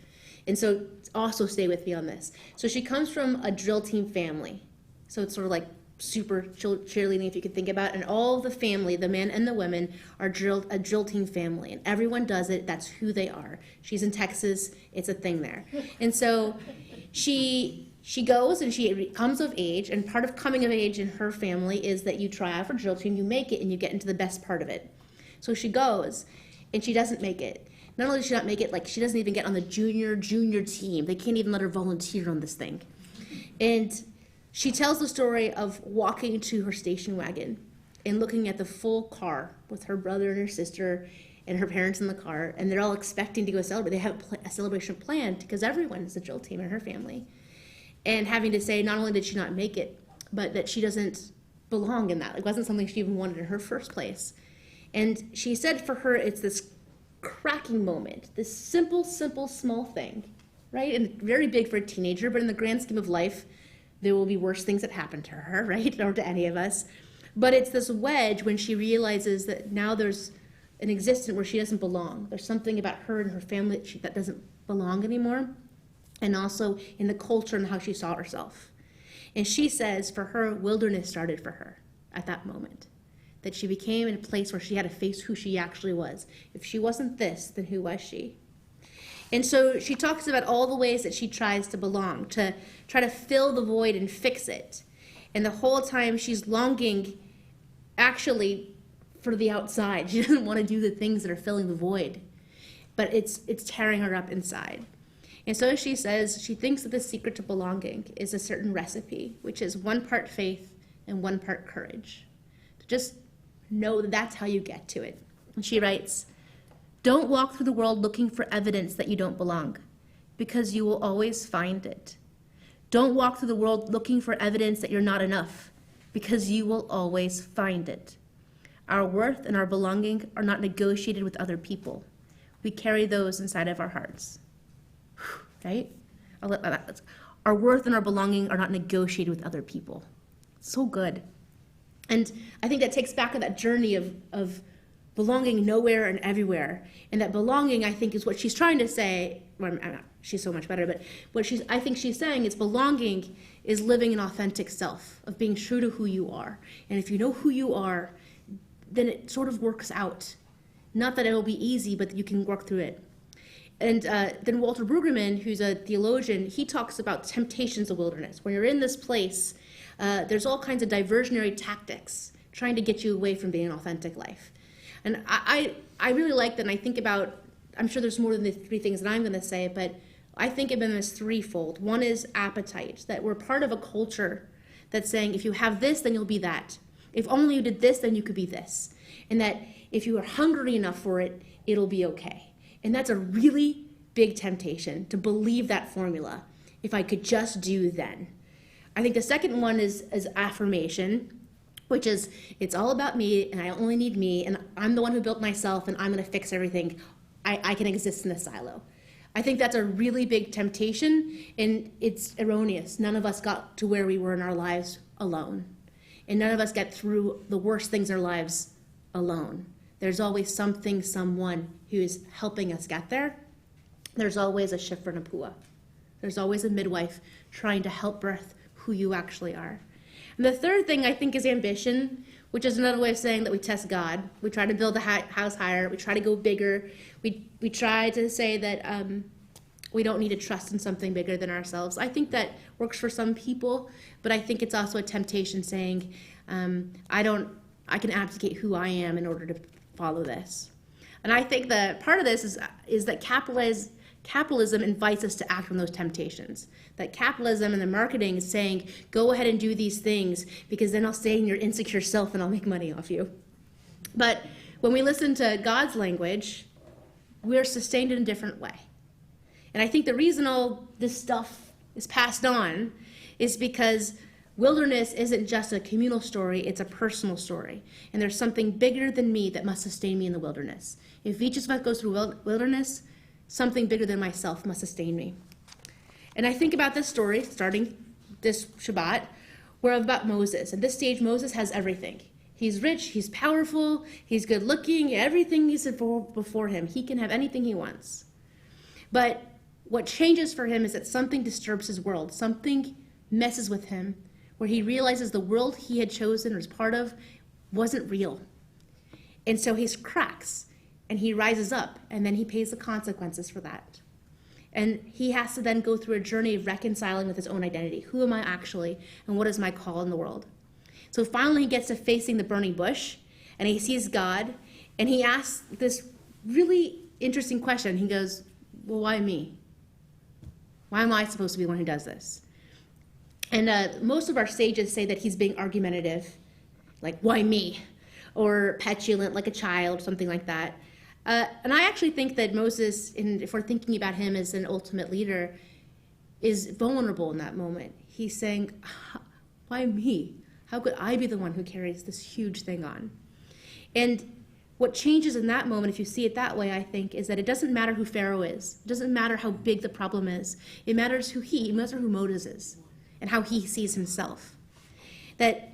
And so also stay with me on this. So she comes from a drill team family. So it's sort of like super cheerleading, if you could think about it. And all the family, the men and the women, are a drill team family. And everyone does it. That's who they are. She's in Texas. It's a thing there. And so she goes and she comes of age. And part of coming of age in her family is that you try out for drill team, you make it, and you get into the best part of it. So she goes, and she doesn't make it. Not only does she not make it, like, she doesn't even get on the junior team. They can't even let her volunteer on this thing. And she tells the story of walking to her station wagon and looking at the full car with her brother and her sister and her parents in the car, and they're all expecting to go celebrate. They have a celebration planned because everyone is a drill team in her family. And having to say not only did she not make it, but that she doesn't belong in that. It wasn't something she even wanted in her first place. And she said for her, it's this cracking moment, this simple, small thing, right? And very big for a teenager, but in the grand scheme of life, there will be worse things that happen to her, right? Or to any of us. But it's this wedge when she realizes that now there's an existence where she doesn't belong. There's something about her and her family that doesn't belong anymore. And also in the culture and how she saw herself. And she says for her, wilderness started for her at that moment. that she became in a place where she had to face who she actually was. If she wasn't this, then who was she? And so she talks about all the ways that she tries to belong, to try to fill the void and fix it. And the whole time she's longing actually for the outside. She doesn't want to do the things that are filling the void, but it's tearing her up inside. And so she says she thinks that the secret to belonging is a certain recipe, which is 1 part faith and 1 part courage. To just know that that's how you get to it. And she writes, "Don't walk through the world looking for evidence that you don't belong, because you will always find it. Don't walk through the world looking for evidence that you're not enough, because you will always find it. Our worth and our belonging are not negotiated with other people. We carry those inside of our hearts." Right? Our worth and our belonging are not negotiated with other people. So good. And I think that takes back to that journey of belonging nowhere and everywhere. And that belonging, I think, is what she's trying to say. Well, she's so much better, but what I think she's saying is belonging is living an authentic self, of being true to who you are. And if you know who you are, then it sort of works out. Not that it'll be easy, but that you can work through it. And then Walter Brueggemann, who's a theologian, he talks about temptations of wilderness. When you're in this place, there's all kinds of diversionary tactics trying to get you away from being an authentic life. And I really like that, and I think about, I'm sure there's more than the 3 things that I'm going to say, but I think of them as threefold. One is appetite, that we're part of a culture that's saying if you have this, then you'll be that. If only you did this, then you could be this. And that if you are hungry enough for it, it'll be okay. And that's a really big temptation, to believe that formula. If I could just do then. I think the second one is affirmation, which is it's all about me and I only need me and I'm the one who built myself and I'm going to fix everything. I can exist in a silo. I think that's a really big temptation, and it's erroneous. None of us got to where we were in our lives alone. And none of us get through the worst things in our lives alone. There's always something, someone who is helping us get there. There's always a shifra and a pua. There's always a midwife trying to help birth who you actually are. And the third thing I think is ambition, which is another way of saying that we test God. We try to build a house higher. We try to go bigger. We try to say that we don't need to trust in something bigger than ourselves. I think that works for some people, but I think it's also a temptation saying, I can abdicate who I am in order to follow this. And I think that part of this is that capitalism invites us to act on those temptations. That capitalism and the marketing is saying, go ahead and do these things because then I'll stay in your insecure self and I'll make money off you. But when we listen to God's language, we're sustained in a different way. And I think the reason all this stuff is passed on is because wilderness isn't just a communal story, it's a personal story. And there's something bigger than me that must sustain me in the wilderness. If each of us goes through wilderness, something bigger than myself must sustain me. And I think about this story, starting this Shabbat, where about Moses. At this stage, Moses has everything. He's rich, he's powerful, he's good looking, everything is before him. He can have anything he wants. But what changes for him is that something disturbs his world. Something messes with him, where he realizes the world he had chosen or was part of wasn't real. And so he cracks, and he rises up, and then he pays the consequences for that. And he has to then go through a journey of reconciling with his own identity. Who am I actually, and what is my call in the world? So finally he gets to facing the burning bush, and he sees God, and he asks this really interesting question. He goes, well, why me? Why am I supposed to be the one who does this? And most of our sages say that he's being argumentative, like, why me? Or petulant, like a child, something like that. And I actually think that Moses, if we're thinking about him as an ultimate leader, is vulnerable in that moment. He's saying, why me? How could I be the one who carries this huge thing on? And what changes in that moment, if you see it that way, I think, is that it doesn't matter who Pharaoh is. It doesn't matter how big the problem is. It matters who Moses is and how he sees himself. That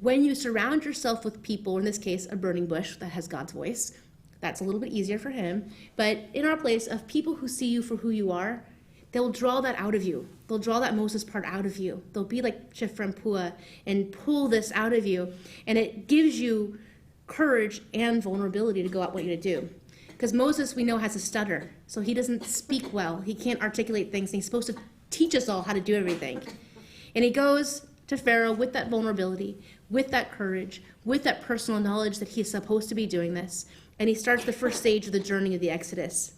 when you surround yourself with people, in this case, a burning bush that has God's voice, that's a little bit easier for him. But in our place of people who see you for who you are, they'll draw that out of you. They'll draw that Moses part out of you. They'll be like Shiphrah and Puah and pull this out of you. And it gives you courage and vulnerability to go out what you to do. Because Moses, we know, has a stutter. So he doesn't speak well. He can't articulate things. And he's supposed to teach us all how to do everything. And he goes to Pharaoh with that vulnerability, with that courage, with that personal knowledge that he's supposed to be doing this. And he starts the first stage of the journey of the Exodus.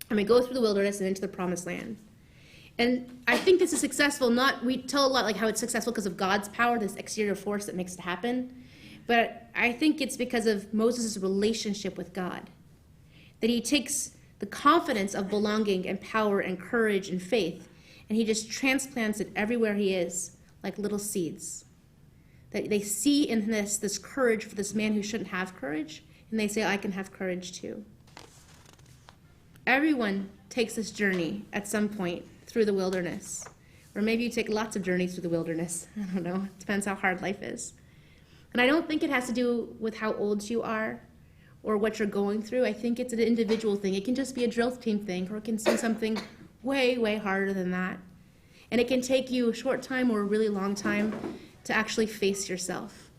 And we go through the wilderness and into the promised land. And I think this is successful, we tell a lot like how it's successful because of God's power, this exterior force that makes it happen. But I think it's because of Moses' relationship with God. That he takes the confidence of belonging and power and courage and faith, and he just transplants it everywhere he is, like little seeds. That they see in this courage for this man who shouldn't have courage, and they say, I can have courage too. Everyone takes this journey at some point through the wilderness. Or maybe you take lots of journeys through the wilderness. I don't know. It depends how hard life is. And I don't think it has to do with how old you are or what you're going through. I think it's an individual thing. It can just be a drill team thing, or it can be something way, way harder than that. And it can take you a short time or a really long time to actually face yourself.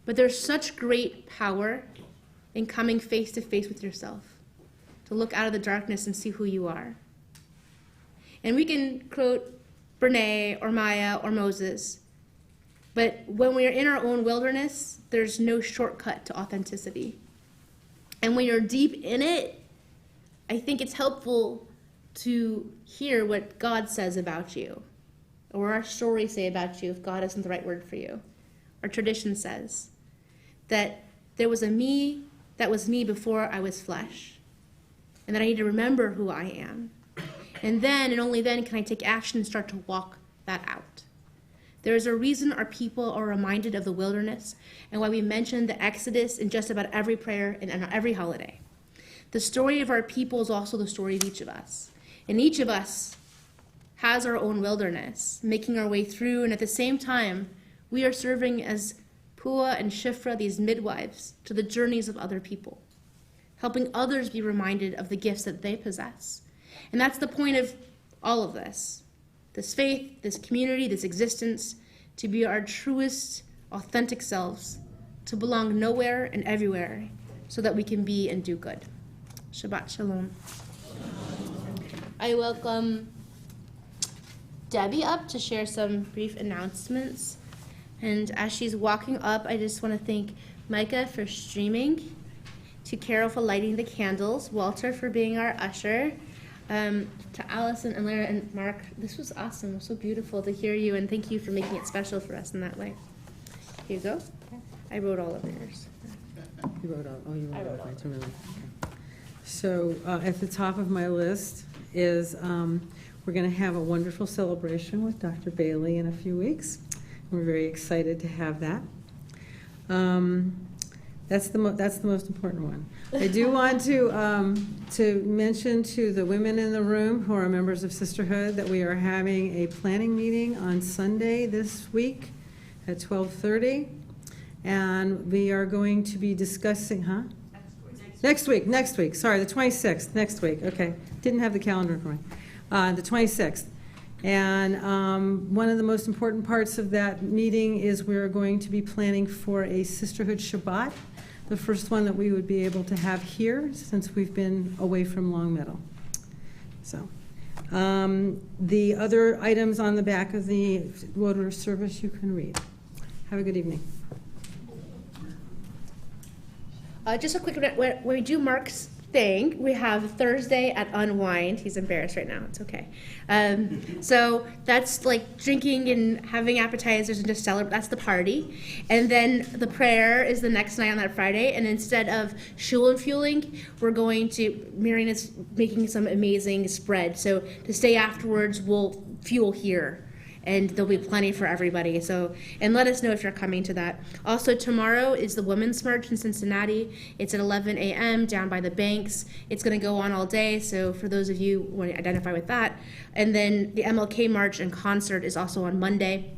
But there's such great power in coming face to face with yourself, to look out of the darkness and see who you are. And we can quote Brene or Maya or Moses, but when we are in our own wilderness, there's no shortcut to authenticity. And when you're deep in it, I think it's helpful to hear what God says about you, or our stories say about you, if God isn't the right word for you. Our tradition says that there was a me that was me before I was flesh, and that I need to remember who I am. And then, and only then, can I take action and start to walk that out. There is a reason our people are reminded of the wilderness and why we mention the Exodus in just about every prayer and on every holiday. The story of our people is also the story of each of us. And each of us has our own wilderness, making our way through, and at the same time, we are serving as Puah and Shiphrah, these midwives, to the journeys of other people, helping others be reminded of the gifts that they possess. And that's the point of all of this faith, this community, this existence, to be our truest, authentic selves, to belong nowhere and everywhere, so that we can be and do good. Shabbat Shalom. I welcome Debbie up to share some brief announcements. And as she's walking up, I just want to thank Micah for streaming, to Carol for lighting the candles, Walter for being our usher, to Allison and Lara and Mark. This was awesome. It was so beautiful to hear you, and thank you for making it special for us in that way. Here you go. I wrote all of yours. You wrote all, you wrote all of mine. Okay. So at the top of my list is we're going to have a wonderful celebration with Dr. Bailey in a few weeks. We're very excited to have that. That's the most important one. I do want to mention to the women in the room who are members of Sisterhood that we are having a planning meeting on Sunday this week at 12:30, and we are going to be discussing, Next week. Sorry, the 26th, next week. Okay, didn't have the calendar for me. The 26th. And one of the most important parts of that meeting is we're going to be planning for a Sisterhood Shabbat, the first one that we would be able to have here since we've been away from Long Meadow. So the other items on the back of the order of service you can read. Have a good evening. Just a quick, when we do Mark's thing, we have Thursday at Unwind. He's embarrassed right now. It's okay. So that's like drinking and having appetizers and just celebrate. That's the party. And then the prayer is the next night on that Friday. And instead of shul and fueling, we're going to, Marion is making some amazing spread. So to stay afterwards, we'll fuel here. And there'll be plenty for everybody. So, and let us know if you're coming to that. Also, tomorrow is the Women's March in Cincinnati. It's at 11 a.m. down by the banks. It's going to go on all day. So for those of you who want to identify with that. And then the MLK March and concert is also on Monday.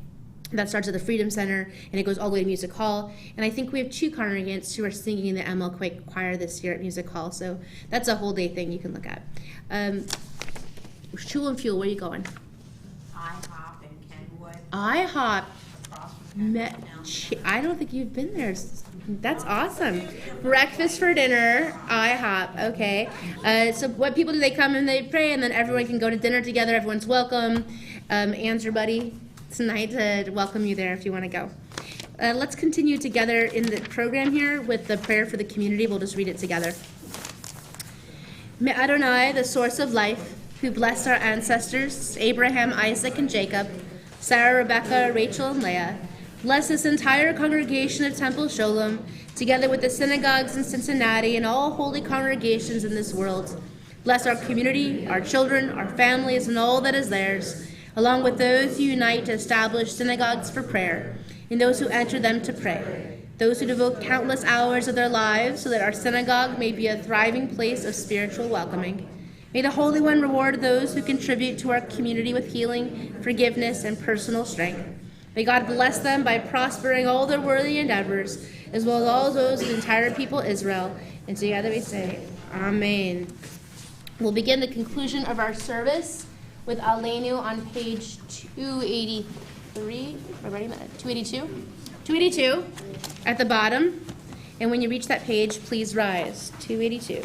That starts at the Freedom Center, and it goes all the way to Music Hall. And I think we have 2 congregants who are singing in the MLK choir this year at Music Hall. So that's a whole day thing you can look at. Schulenfuel, where are you going? IHOP in Kenwood. IHOP. Across from I don't think you've been there. That's awesome. Breakfast for dinner, IHOP. Okay. So what people do? They come and they pray, and then everyone can go to dinner together. Everyone's welcome. Anne's your buddy tonight to welcome you there if you want to go. Let's continue together in the program here with the prayer for the community. We'll just read it together. May Adonai, the source of life, who blessed our ancestors, Abraham, Isaac, and Jacob, Sarah, Rebecca, Rachel, and Leah, bless this entire congregation of Temple Sholom, together with the synagogues in Cincinnati and all holy congregations in this world. Bless our community, our children, our families, and all that is theirs, along with those who unite to establish synagogues for prayer, and those who enter them to pray, those who devote countless hours of their lives so that our synagogue may be a thriving place of spiritual welcoming. May the Holy One reward those who contribute to our community with healing, forgiveness, and personal strength. May God bless them by prospering all their worthy endeavors, as well as all those of the entire people Israel. And together we say, Amen. We'll begin the conclusion of our service with Aleinu on page 283. Am I ready? 282? 282 at the bottom. And when you reach that page, please rise. 282.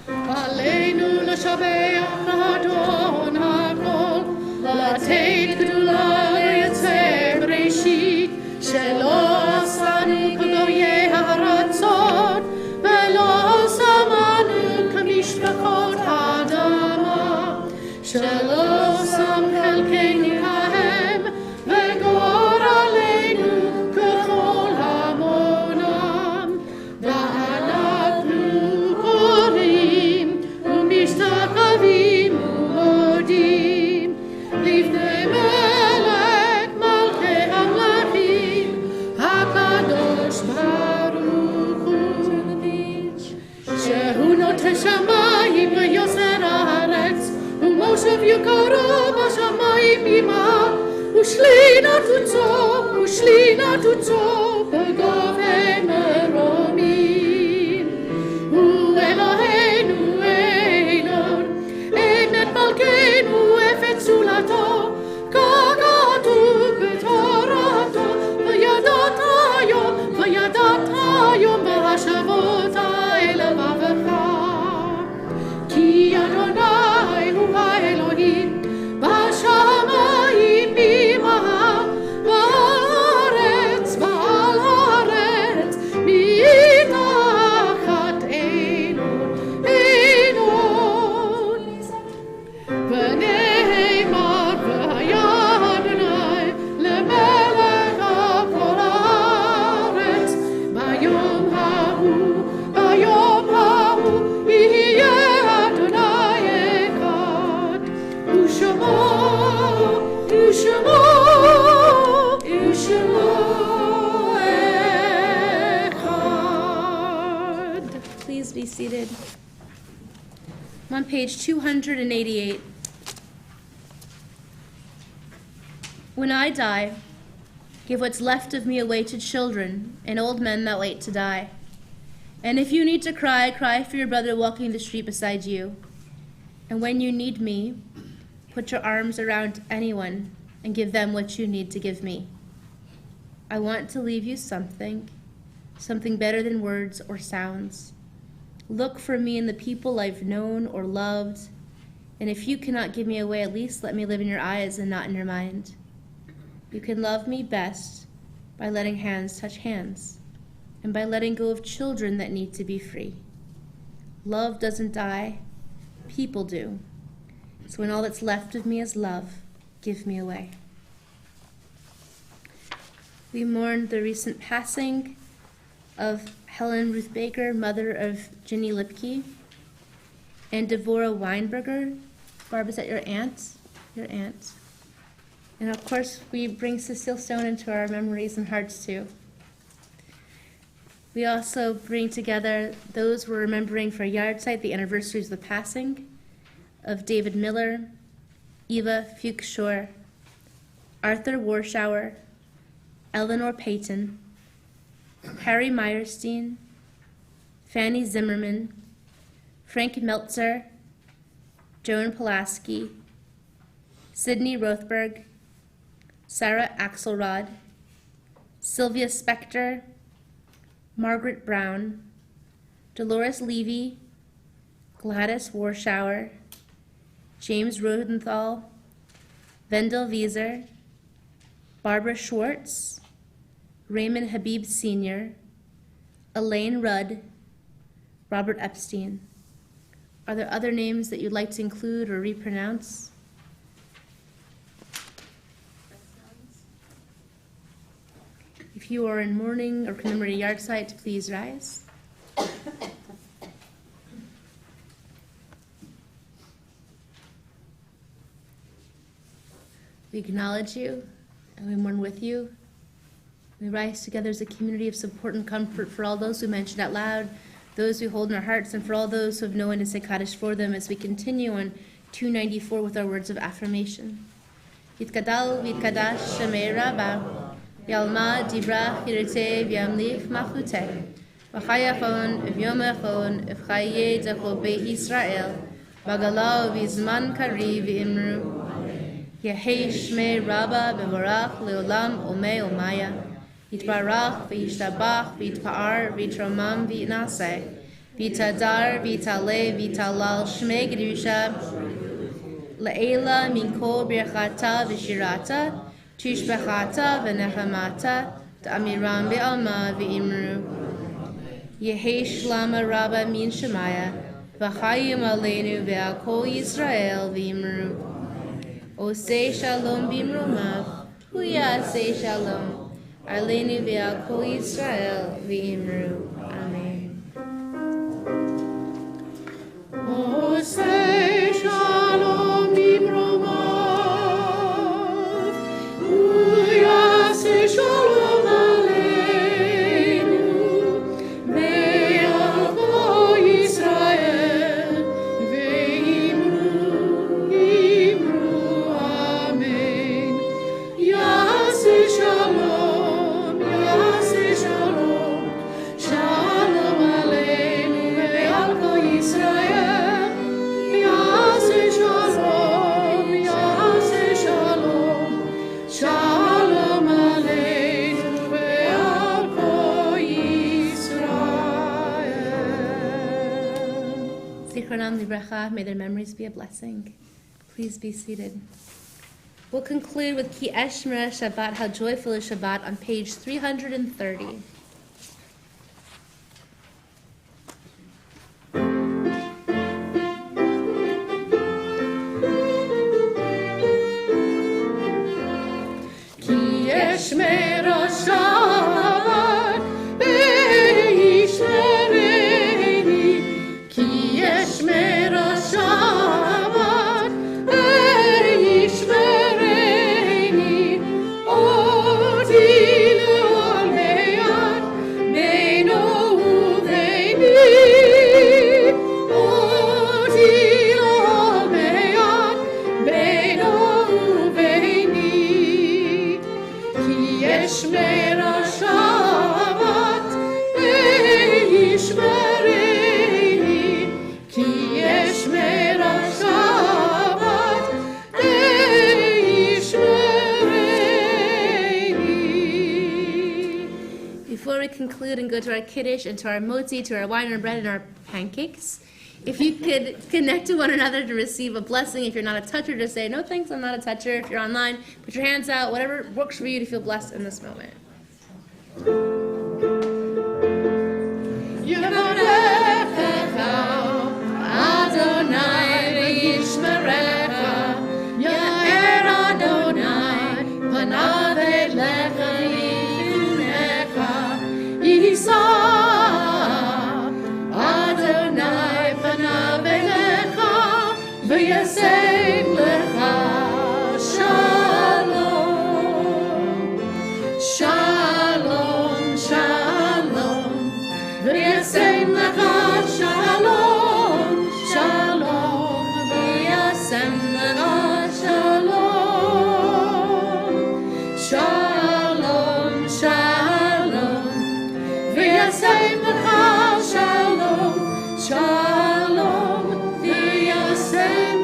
Aleinu l'shabeach Adon hakol, לתת גדולה ליוצר בראשית, שלא עשנו כגויי הארצות, ולא שמנו כמשפחות האדמה, שלא שם חלקנו כהם, וגורלנו ככל המונם, ואנחנו קוראים ומשתחווים ומודים לפני מלך מלכי המלכים, הקדוש ברוך הוא, שהוא נוטה שמיים ויוצר הארץ, ומושב יקרו בשמיים עמה, ושלינת אוצו בגובה מרומים. הוא אלוהינו אלון, אמת מלכנו אפת סולתו, ככתוב בתורתו, וידעת היום בהשבות אל לבבך. כי אדוני הוא האלוהים, בשמיים עמה, בארץ ועל הארץ, מתחת עינון, עינון. ונאמר והיה אדוני למלך על כל הארץ, ביום ההוא יהיה אדוני אחד, ושמו אחד. Please be seated. I'm on page 288. When I die, give what's left of me away to children and old men that wait to die. And if you need to cry, cry for your brother walking the street beside you. And when you need me, put your arms around anyone and give them what you need to give me. I want to leave you something better than words or sounds. Look for me in the people I've known or loved, and if you cannot give me away, at least let me live in your eyes and not in your mind. You can love me best by letting hands touch hands, and by letting go of children that need to be free. Love doesn't die, people do. So when all that's left of me is love, give me away. We mourned the recent passing of Helen Ruth Baker, mother of Ginny Lipke, and Devorah Weinberger. Barb, is that your aunt? Your aunt. And of course, we bring Cecile Stone into our memories and hearts too. We also bring together those we're remembering for Yahrzeit, the anniversaries of the passing of David Miller, Eva Fuchs-Shore, Arthur Warschauer, Eleanor Payton, Harry Meyerstein, Fanny Zimmerman, Frank Meltzer, Joan Pulaski, Sydney Rothberg, Sarah Axelrod, Sylvia Spector, Margaret Brown, Dolores Levy, Gladys Warschauer, James Rodenthal, Vendel Wieser, Barbara Schwartz, Raymond Habib Sr., Elaine Rudd, Robert Epstein. Are there other names that you'd like to include or repronounce? If you are in mourning or commemorate a yard site, please rise. We acknowledge you and we mourn with you. We rise together as a community of support and comfort for all those who mentioned out loud, those we hold in our hearts, and for all those who have no one to say Kaddish for them as we continue on 294 with our words of affirmation. Yitkadal v'yitkadash shemei rabba, Yalma dibra chirete v'yamlich machute, v'chayachon v'yomachon v'chaye decho beit Yisrael, v'galav v'zman kari v'imru. Yehei shmei rabba b'varach leolam omei omaya. Yitbarach v'yishtabach v'yitpa'ar v'yitromam v'yitnaseh. V'yitadar v'yitaleh v'yitalal shmei gedusha. Le'ela minko birchata v'shirata. Tishbachata v'nechamata. Ta'amiram v'alma v'imru. Yehei shlama rabba min shemaya. V'chayim aleinu v'al kol Yisrael v'imru. Osei shalom bimromav, huyasei shalom, aleinu ve'al kol Yisrael v'imru. Amen. Osei shalom bimromav, huyasei shalom aleinu ve'al kol Yisrael v'imru. Shalom, Yaseh shalom, shalom aleinu ve'al kol Yisrael. Yaseh shalom, Yaseh shalom, shalom aleinu ve'al kol Yisrael. Zichronam livracha, may their memories be a blessing. Please be seated. We'll conclude with Ki Eshmera Shabbat, how joyful is Shabbat, on page 330. Ki Eshmera Shabbat, Beishmereini. Ki Eshmera Shabbat, Beishmereini. Before we conclude and go to our kiddush and to our motzi, to our wine and bread and our pancakes, if you could connect to one another to receive a blessing. If you're not a toucher, just say, no thanks, I'm not a toucher. If you're online, put your hands out, whatever works for you to feel blessed in this moment. V'yasem lecha shalom, shalom, shalom. V'yasem lecha shalom, shalom. V'yasem lecha shalom, shalom, shalom. V'yasem lecha shalom, shalom. V'yasem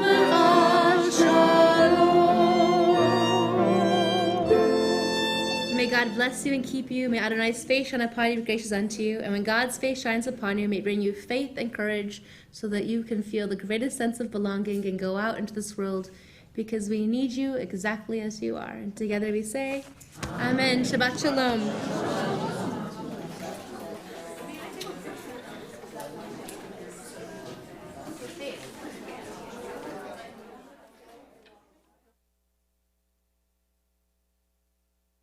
bless you and keep you. May Adonai's face shine upon you, be gracious unto you. And when God's face shines upon you, may it bring you faith and courage so that you can feel the greatest sense of belonging and go out into this world because we need you exactly as you are. And together we say, Amen. Shabbat Shalom.